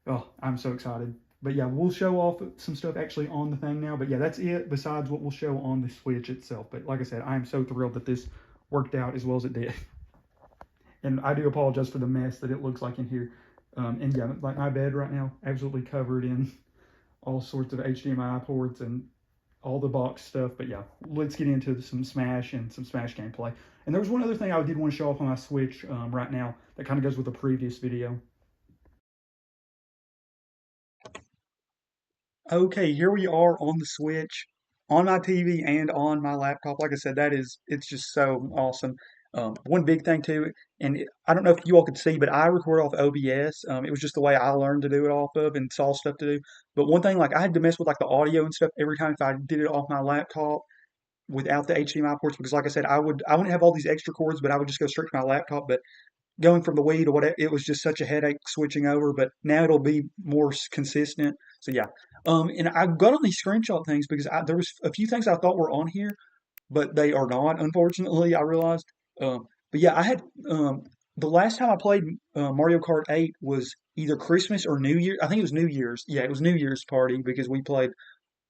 Oh, I'm so excited. But yeah, we'll show off some stuff actually on the thing now. But yeah, that's it besides what we'll show on the Switch itself. But like I said, I am so thrilled that this worked out as well as it did. And I do apologize for the mess that it looks like in here. And yeah, like my bed right now, absolutely covered in all sorts of HDMI ports and all the box stuff. But yeah, let's get into some Smash and some Smash gameplay. And there was one other thing I did want to show off on my Switch right now that kind of goes with the previous video. Okay, here we are on the Switch, on my TV and on my laptop. Like I said, it's just so awesome. One big thing too, and I don't know if you all could see, but I record off OBS. It was just the way I learned to do it off of and saw stuff to do. But one thing, like I had to mess with like the audio and stuff every time if I did it off my laptop without the HDMI ports, because like I said, I wouldn't have all these extra cords, but I would just go straight to my laptop. But going from the Wii to whatever, it was just such a headache switching over, but now it'll be more consistent. So yeah. And I got on these screenshot things because there was a few things I thought were on here, but they are not, unfortunately, I realized. But yeah, I had, the last time I played Mario Kart 8 was either Christmas or New Year. I think it was New Year's. Yeah, it was New Year's party because we played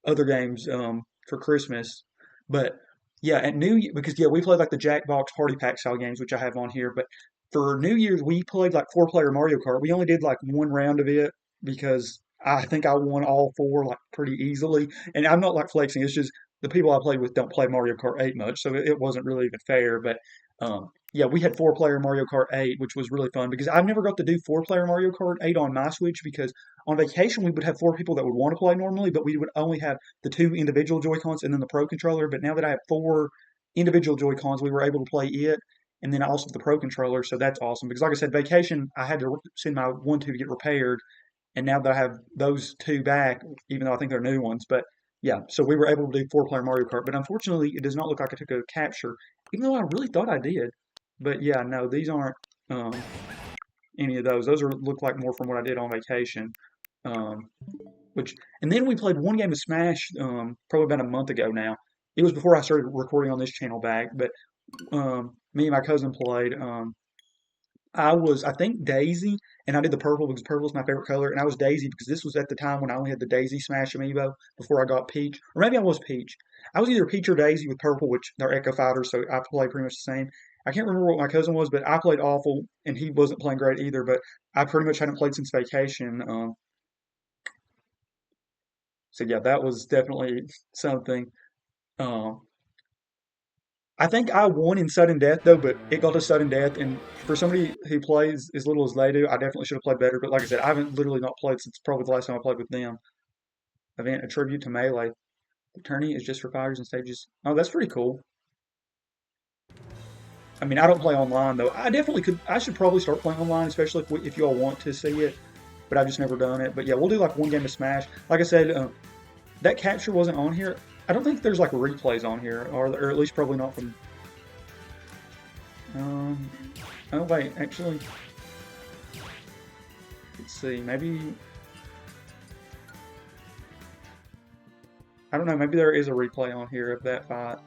other games for Christmas. But yeah, at New Year, because yeah, we played like the Jackbox Party Pack style games, which I have on here. But for New Year's, we played like 4-player Mario Kart. We only did like one round of it because I think I won all four like pretty easily. And I'm not like flexing. It's just the people I played with don't play Mario Kart 8 much, so it wasn't really even fair. But yeah, we had 4-player Mario Kart 8, which was really fun because I've never got to do 4-player Mario Kart 8 on my Switch because on vacation we would have four people that would want to play normally, but we would only have the two individual Joy-Cons and then the Pro Controller. But now that I have four individual Joy-Cons, we were able to play it and then also the Pro Controller. So that's awesome because, like I said, vacation I had to send my 1-2 to get repaired, and now that I have those two back, even though I think they're new ones, but yeah, so we were able to do 4-player Mario Kart. But unfortunately, it does not look like I took a capture, even though I really thought I did. But yeah, no, these aren't any of those. Those look like more from what I did on vacation. Um, which and then we played one game of Smash probably about a month ago now. It was before I started recording on this channel back, but me and my cousin played. I was, I think, Daisy, and I did the purple because purple is my favorite color, and I was Daisy because this was at the time when I only had the Daisy Smash amiibo before I got Peach, or maybe I was Peach. I was either Peach or Daisy with purple, which they're Echo Fighters, so I played pretty much the same. I can't remember what my cousin was, but I played awful, and he wasn't playing great either. But I pretty much hadn't played since vacation. So yeah, that was definitely something. Um, I think I won in sudden death though, but it got to sudden death, and for somebody who plays as little as they do, I definitely should have played better. But like I said, I haven't literally not played since probably the last time I played with them. Event a tribute to Melee. The tourney is just for fighters and stages. Oh, that's pretty cool. I mean, I don't play online though. I definitely could. I should probably start playing online, especially if you all want to see it. But I've just never done it. But yeah, we'll do like one game of Smash. Like I said, that capture wasn't on here. I don't think there's like replays on here, or at least probably not from. Um, oh wait, actually, let's see. Maybe I don't know. Maybe there is a replay on here of that fight.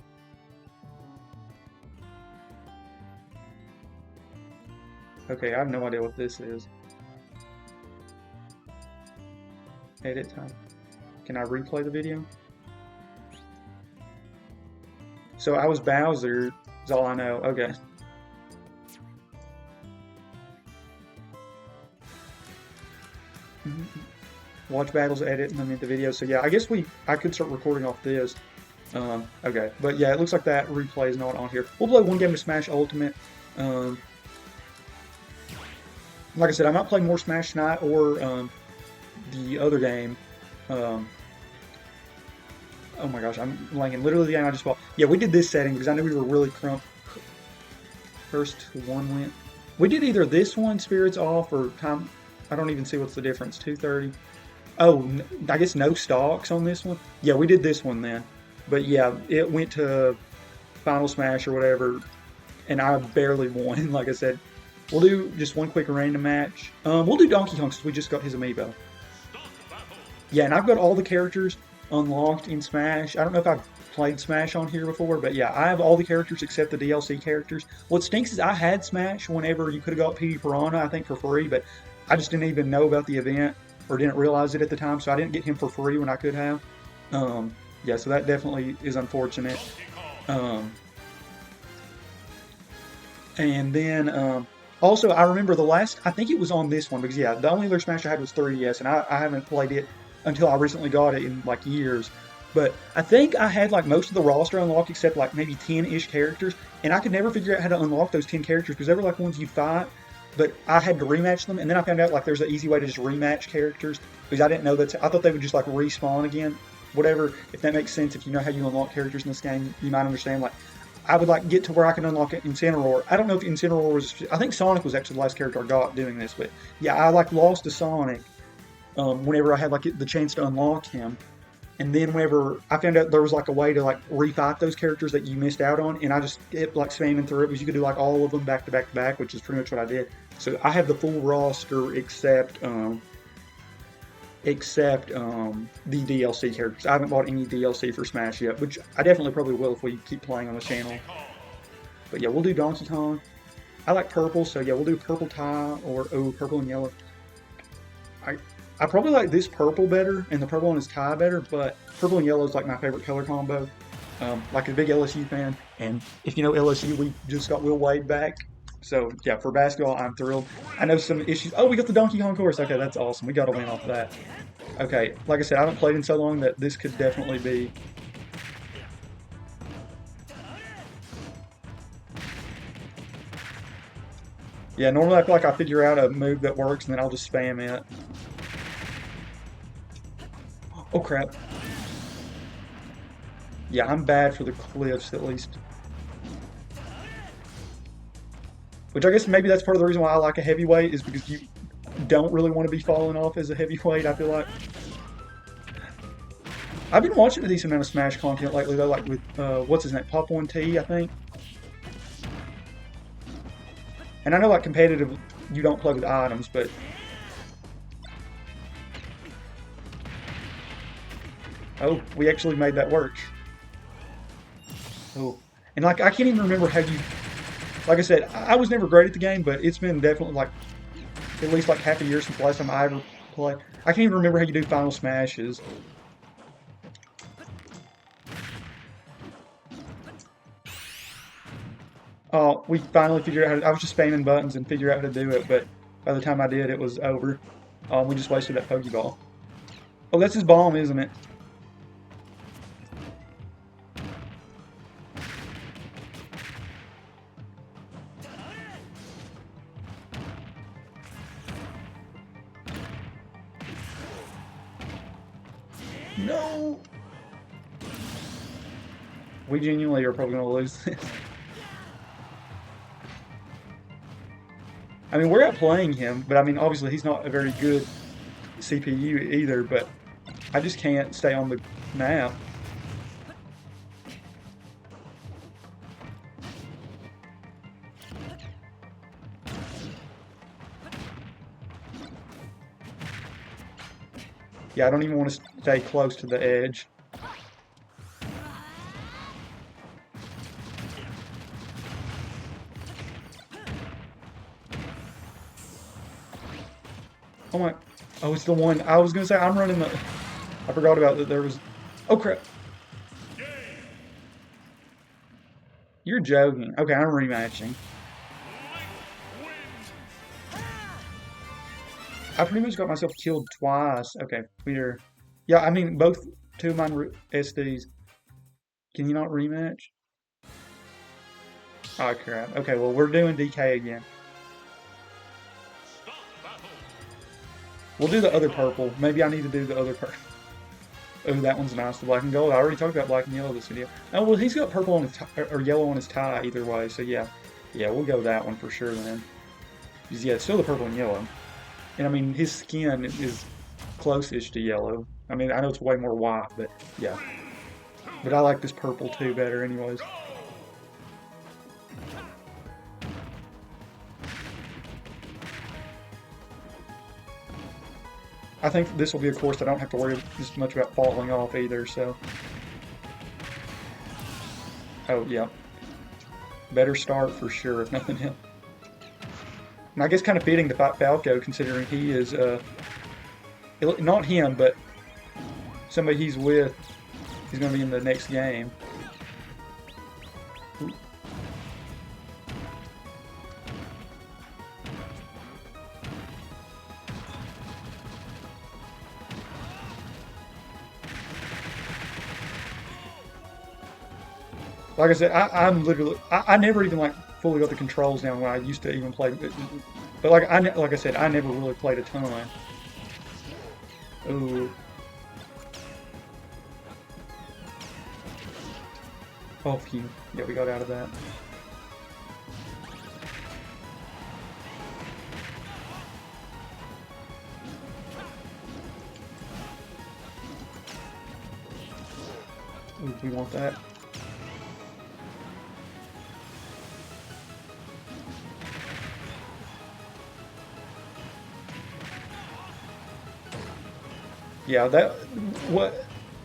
Okay, I have no idea what this is. Edit time. Can I replay the video? So I was Bowser, is all I know. Okay. Watch battles, edit, and then make the video. So yeah, I guess I could start recording off this. Okay, but yeah, it looks like that replay is not on here. We'll play one game of Smash Ultimate. Like I said, I might play more Smash tonight or the other game. Oh my gosh, I'm lagging. Literally the game I just bought. Yeah, we did this setting because I knew we were really crump. First one went. We did either this one, Spirits Off, or time. I don't even see what's the difference. 2:30. Oh, I guess no stocks on this one. Yeah, we did this one then. But yeah, it went to Final Smash or whatever, and I barely won. Like I said, we'll do just one quick random match. We'll do Donkey Kong since we just got his amiibo. Yeah, and I've got all the characters unlocked in Smash. I don't know if I've played Smash on here before, but yeah, I have all the characters except the DLC characters. What stinks is I had Smash whenever you could have got PD Piranha, I think, for free, but I just didn't even know about the event or didn't realize it at the time, so I didn't get him for free when I could have. Yeah, so that definitely is unfortunate. Um, and then also, I remember the last, I think it was on this one, because yeah, the only other Smash I had was 3DS, and I haven't played it until I recently got it in like years. But I think I had like most of the roster unlocked except like maybe 10-ish characters, and I could never figure out how to unlock those 10 characters because they were like ones you fight, but I had to rematch them, and then I found out like there's an easy way to just rematch characters because I didn't know that. I thought they would just like respawn again. Whatever, if that makes sense, if you know how you unlock characters in this game, you might understand. Like I would like get to where I can unlock it Incineroar. I don't know if Incineroar was. I think Sonic was actually the last character I got doing this, but yeah, I like lost to Sonic whenever I had like the chance to unlock him, and then whenever I found out there was like a way to like refight those characters that you missed out on, and I just kept like spamming through it because you could do like all of them back to back to back, which is pretty much what I did. So I have the full roster except the DLC characters. I haven't bought any DLC for Smash yet, which I definitely probably will if we keep playing on the channel. But yeah, we'll do Donkey Kong. I like purple, so yeah, we'll do purple tie or purple and yellow. I probably like this purple better and the purple on his tie better, but purple and yellow is like my favorite color combo. Like a big LSU fan, and if you know LSU, we just got Will Wade back. So yeah, for basketball, I'm thrilled. I know some issues. Oh, we got the Donkey Kong course. Okay, that's awesome. We got to win off that. Okay, like I said, I haven't played in so long that this could definitely be. Yeah, normally I feel like I figure out a move that works and then I'll just spam it. Oh crap. Yeah, I'm bad for the cliffs at least. Which I guess maybe that's part of the reason why I like a heavyweight is because you don't really want to be falling off as a heavyweight, I feel like. I've been watching a decent amount of Smash content lately though, like with, what's his name, Poppt1 I think. And I know like competitive, you don't play with items, but... Oh, we actually made that work. Oh, and like I can't even remember how you... Like I said, I was never great at the game, but it's been definitely like at least like half a year since the last time I ever played. I can't even remember how you do final smashes. Oh, we finally figured out how to, I was just spamming buttons and figured out how to do it, but by the time I did, it was over. We just wasted that Pokeball. Oh, that's his bomb, isn't it? No! We genuinely are probably going to lose this. I mean, we're out playing him, but I mean, obviously he's not a very good CPU either, but I just can't stay on the map. Yeah, I don't even want to stay close to the edge. Oh my, oh, it's the one, I was gonna say, I'm running the, I forgot about that there was, oh crap. You're joking. Okay, I'm rematching. I pretty much got myself killed twice. Okay, we're, yeah, I mean, both two of mine SDs. Can you not rematch? Oh crap. Okay, well, we're doing DK again. We'll do the other purple. Maybe I need to do the other purple. Oh, that one's nice, the black and gold. I already talked about black and yellow this video. Oh, well, he's got purple on his tie, or yellow on his tie either way, so yeah. Yeah, we'll go that one for sure then. Because, yeah, it's still the purple and yellow. And, I mean, his skin is close-ish to yellow. I mean, I know it's way more white, but, yeah. But I like this purple, too, better anyways. I think this will be a course that I don't have to worry as much about falling off either, so. Oh, yeah. Better start for sure, if nothing else. And I guess kind of fitting to fight Falco, considering he is, not him, but somebody he's with, he's going to be in the next game. Ooh. Like I said, I'm literally, I never even like fully got the controls down when I used to even play, but like I said, I never really played a ton. Ooh. Oh, phew. Yeah, we got out of that. Ooh, we want that. Yeah, that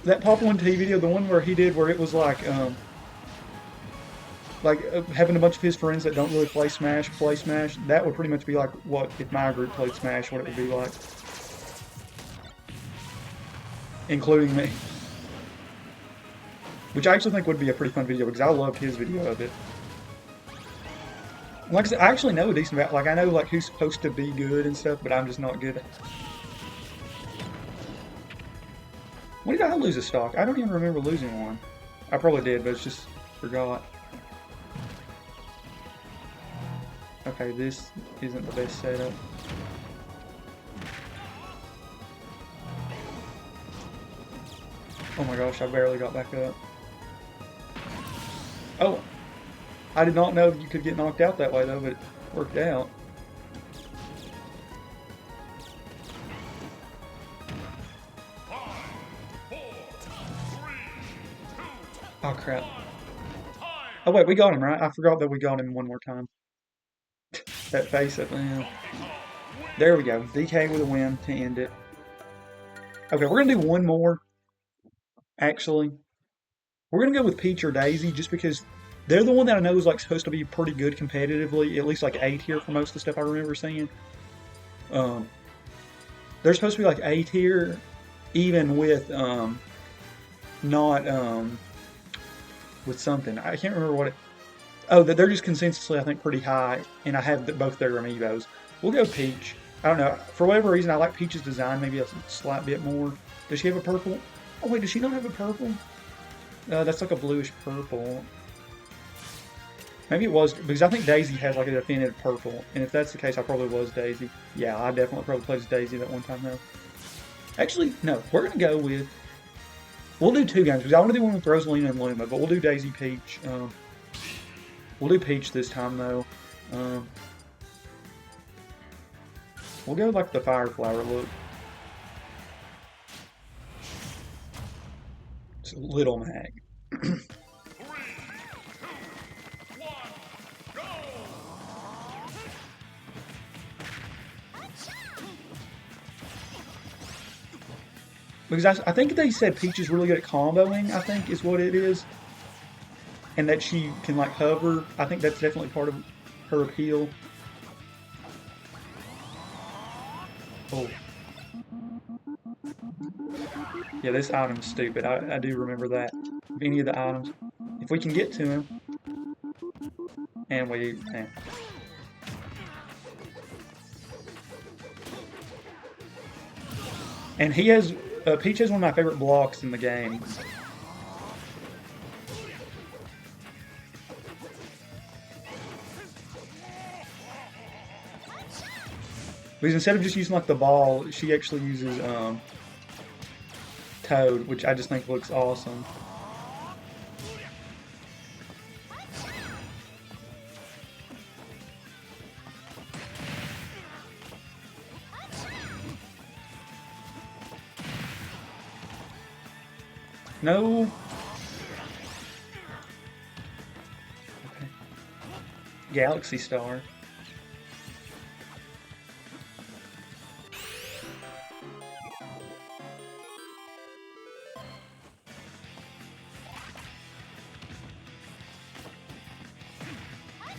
Poppt1 TV video, the one where he did where it was like having a bunch of his friends that don't really play Smash, that would pretty much be like what if my group played Smash, what it would be like. Including me. Which I actually think would be a pretty fun video because I loved his video of it. Like I said, I actually know a decent about, like I know like who's supposed to be good and stuff, but I'm just not good at. When did I lose a stock? I don't even remember losing one. I probably did, but it's just forgot. Okay, this isn't the best setup. Oh my gosh, I barely got back up. Oh, I did not know you could get knocked out that way though, but it worked out. Oh crap. Oh wait, we got him, right? I forgot that we got him one more time. That face up there. There we go. DK with a win to end it. Okay, we're gonna do one more. Actually, we're gonna go with Peach or Daisy just because they're the one that I know is like supposed to be pretty good competitively, at least like A tier for most of the stuff I remember seeing. They're supposed to be like A tier, even with not with something. I can't remember what it. Oh, they're just consensusly I think pretty high, and I have both their amiibos. We'll go Peach. I don't know, for whatever reason I like Peach's design maybe a slight bit more. Does she have a purple? Oh wait, does she not have a purple? That's like a bluish purple. Maybe it was, because I think Daisy has like a definitive purple, and if that's the case, I probably was Daisy. Yeah, I definitely probably played as Daisy that one time though. Actually, no, we're gonna go with. We'll do two games because I want to do one with Rosalina and Luma, but we'll do Daisy Peach. We'll do Peach this time though. We'll go like the Fire Flower look. It's Little Mag. Because I think they said Peach is really good at comboing, I think is what it is. And that she can like hover. I think that's definitely part of her appeal. Oh. Yeah, this item's stupid. I do remember that. Of any of the items. If we can get to him. And we... And he has... Peach has one of my favorite blocks in the game. Because instead of just using like the ball, she actually uses Toad, which I just think looks awesome. No. Okay. Galaxy Star.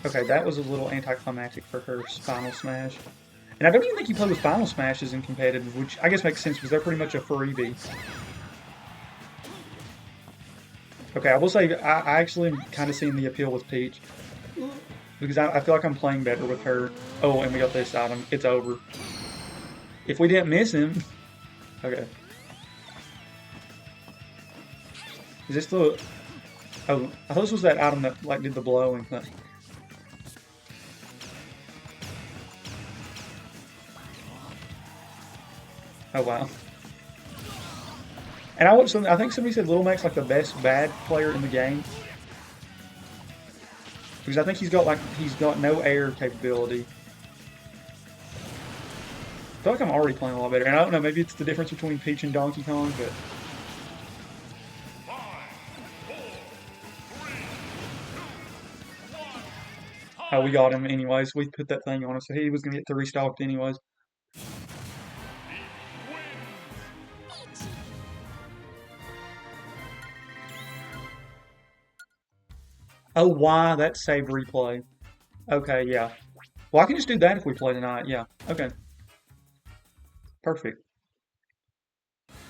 Okay, that was a little anticlimactic for her Final Smash. And I don't even think you play with Final Smashes in competitive, which I guess makes sense because they're pretty much a freebie. Okay, I will say I actually am kind of seeing the appeal with Peach. Because I feel like I'm playing better with her. Oh, and we got this item. It's over. If we didn't miss him... Okay. Is this the... Oh, I thought this was that item that, like, did the blowing thing. Oh, wow. And I watched something... I think somebody said Little Mac's, like, the best bad player in the game. Because I think he's got no air capability. I feel like I'm already playing a lot better. And I don't know, maybe it's the difference between Peach and Donkey Kong, but... Oh, we got him anyways. We put that thing on him, so he was going to get 3-stocked anyways. Oh, why? That's save replay. Okay, yeah. Well, I can just do that if we play tonight. Yeah, okay. Perfect.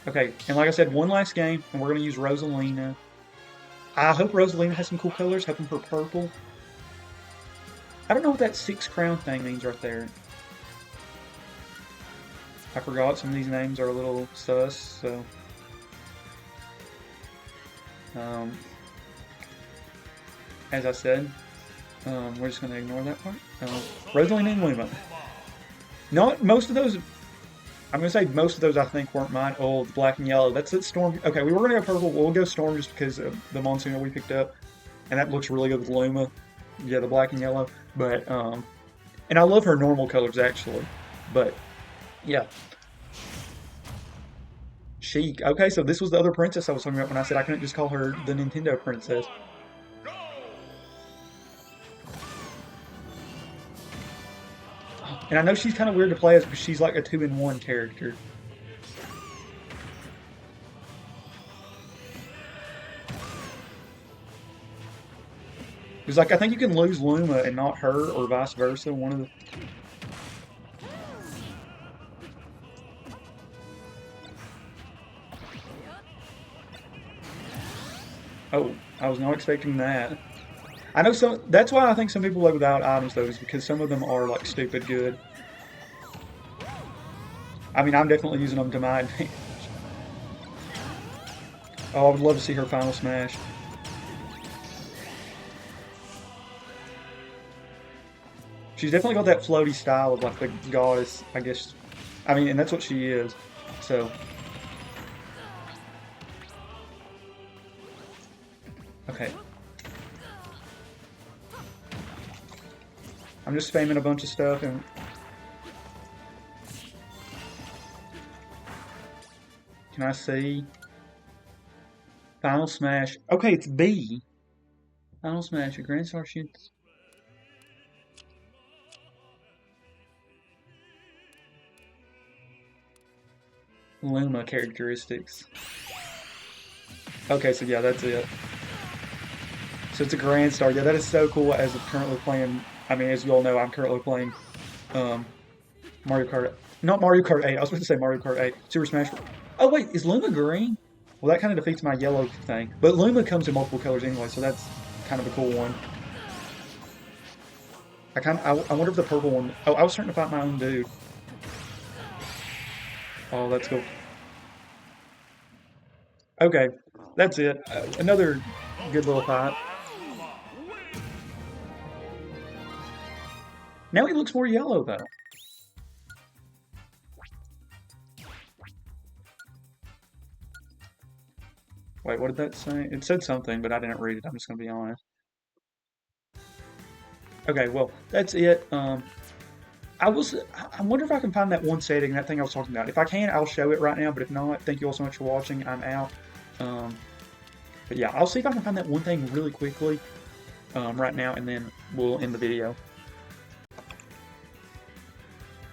Okay, and like I said, one last game, and we're going to use Rosalina. I hope Rosalina has some cool colors. Hoping for purple. I don't know what that 6 crown thing means right there. I forgot some of these names are a little sus, so... as I said, we're just going to ignore that part. Rosalina and Luma. Not most of those... I'm going to say most of those I think weren't mine. Oh, the black and yellow. That's it, Storm. Okay, we were going to go purple. We'll go Storm just because of the Monsoon we picked up. And that looks really good with Luma. Yeah, the black and yellow. But, and I love her normal colors, actually. But, yeah. Sheik. Okay, so this was the other princess I was talking about when I said I couldn't just call her the Nintendo princess. And I know she's kind of weird to play as because she's like a 2-in-1 character. Because like I think you can lose Luma and not her, or vice versa. One of the... Oh, I was not expecting that. I know some. That's why I think some people play without items though, is because some of them are like stupid good. I mean, I'm definitely using them to my advantage. Oh, I would love to see her Final Smash. She's definitely got that floaty style of like the goddess, I guess. I mean, and that's what she is. So. Okay. I'm just spamming a bunch of stuff and... Can I see? Final Smash. Okay, it's B. Final Smash, a Grand Star shoots. Luma characteristics. Okay, so yeah, that's it. So it's a Grand Star. Yeah, that is so cool as of currently playing... I mean, as you all know, I'm currently playing Mario Kart... Not Mario Kart 8. I was supposed to say Mario Kart 8. Super Smash... Oh, wait. Is Luma green? Well, that kind of defeats my yellow thing. But Luma comes in multiple colors anyway, so that's kind of a cool one. I wonder if the purple one... Oh, I was starting to fight my own dude. Oh, that's cool. Okay. That's it. Another good little fight. Now he looks more yellow, though. Wait, what did that say? It said something, but I didn't read it. I'm just going to be honest. Okay, well, that's it. I wonder if I can find that one setting, that thing I was talking about. If I can, I'll show it right now, but if not, thank you all so much for watching. I'm out. But yeah, I'll see if I can find that one thing really quickly right now, and then we'll end the video.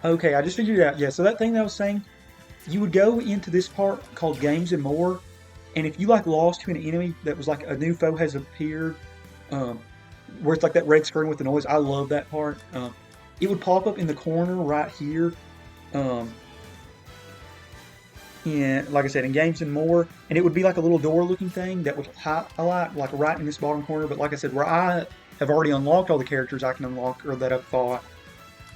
Okay, I just figured it out. Yeah, so that thing that I was saying, you would go into this part called Games and More, and if you like lost to an enemy that was like a new foe has appeared, where it's like that red screen with the noise. I love that part. It would pop up in the corner right here. Um, and like I said, in games and more, and it would be like a little door looking thing that would highlight like right in this bottom corner. But like I said, where I have already unlocked all the characters I can unlock or that I've fought,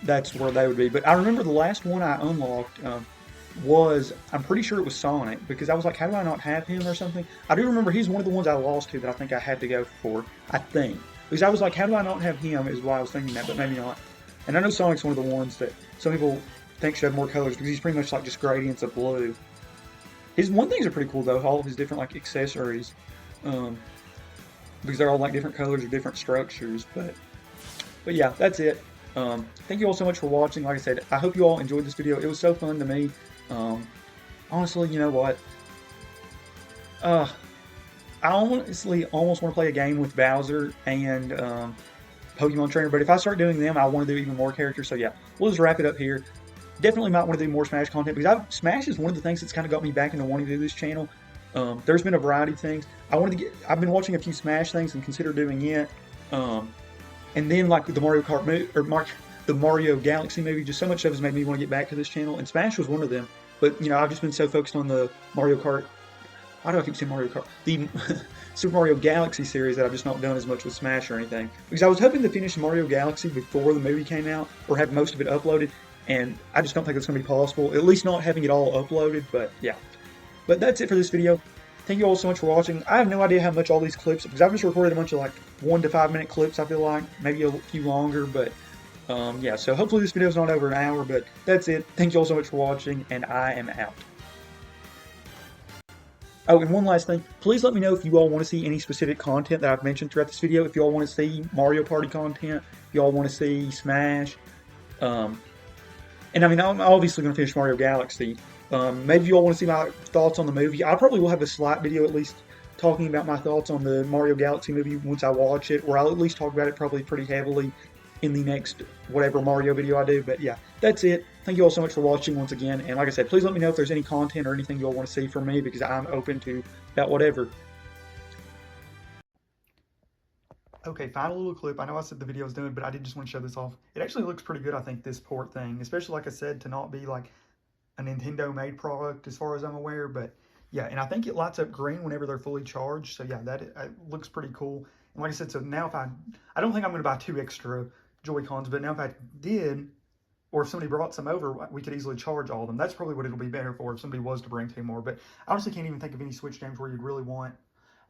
that's where they would be. But I remember the last one I unlocked was, I'm pretty sure it was Sonic, because I was like, how do I not have him or something? I do remember he's one of the ones I lost to that I think I had to go for, I think. Because I was like, how do I not have him is why I was thinking that, but maybe not. And I know Sonic's one of the ones that some people think should have more colors because he's pretty much like just gradients of blue. His one things are pretty cool though, all of his different like accessories. Because they're all like different colors or different structures, but yeah, that's it. Thank you all so much for watching. Like I said, I hope you all enjoyed this video. It was so fun to me. Honestly, you know what? I honestly almost want to play a game with Bowser and Pokemon Trainer, but if I start doing them, I want to do even more characters. So yeah, we'll just wrap it up here. Definitely might want to do more Smash content because Smash is one of the things that's kind of got me back into wanting to do this channel. There's been a variety of things. I've been watching a few Smash things and consider doing it. And then like the Mario Kart the Mario Galaxy movie, just so much stuff has made me want to get back to this channel, and Smash was one of them. But you know, I've just been so focused on the Mario Kart. Why do I keep saying Mario Kart? The Super Mario Galaxy series that I've just not done as much with Smash or anything. Because I was hoping to finish Mario Galaxy before the movie came out, or have most of it uploaded, and I just don't think it's going to be possible. At least not having it all uploaded. But yeah. But that's it for this video. Thank you all so much for watching. I have no idea how much all these clips, because I've just recorded a bunch of like 1 to 5 minute clips, I feel like. Maybe a few longer, but yeah, so hopefully this video is not over an hour, but that's it. Thank you all so much for watching, and I am out. Oh, and one last thing. Please let me know if you all want to see any specific content that I've mentioned throughout this video. If you all want to see Mario Party content, if you all want to see Smash. And I mean, I'm obviously going to finish Mario Galaxy. Maybe you all want to see my thoughts on the movie. I probably will have a slight video at least talking about my thoughts on the Mario Galaxy movie once I watch it, or I'll at least talk about it probably pretty heavily in the next whatever Mario video I do. But yeah, that's it. Thank you all so much for watching once again. And like I said, please let me know if there's any content or anything you all want to see from me, because I'm open to about whatever. Okay, final little clip. I know I said the video was done, but I did just want to show this off. It actually looks pretty good, I think, this port thing, especially like I said, to not be like a Nintendo made product as far as I'm aware. But yeah, and I think it lights up green whenever they're fully charged. So yeah, that it looks pretty cool. And like I said, so now if I don't think I'm going to buy 2 extra Joy-Cons, but now if I did, or if somebody brought some over, we could easily charge all of them. That's probably what it'll be better for if somebody was to bring 2 more. But I honestly can't even think of any Switch games where you'd really want.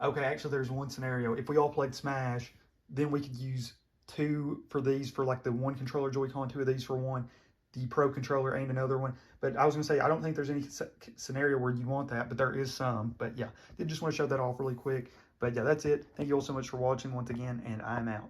Okay, actually there's one scenario. If we all played Smash, then we could use 2 for these for like the 1 controller Joy-Con, 2 of these for 1, the Pro controller and another one. But I was going to say, I don't think there's any scenario where you want that, but there is some. But yeah, did just want to show that off really quick. But yeah, that's it. Thank you all so much for watching once again, and I'm out.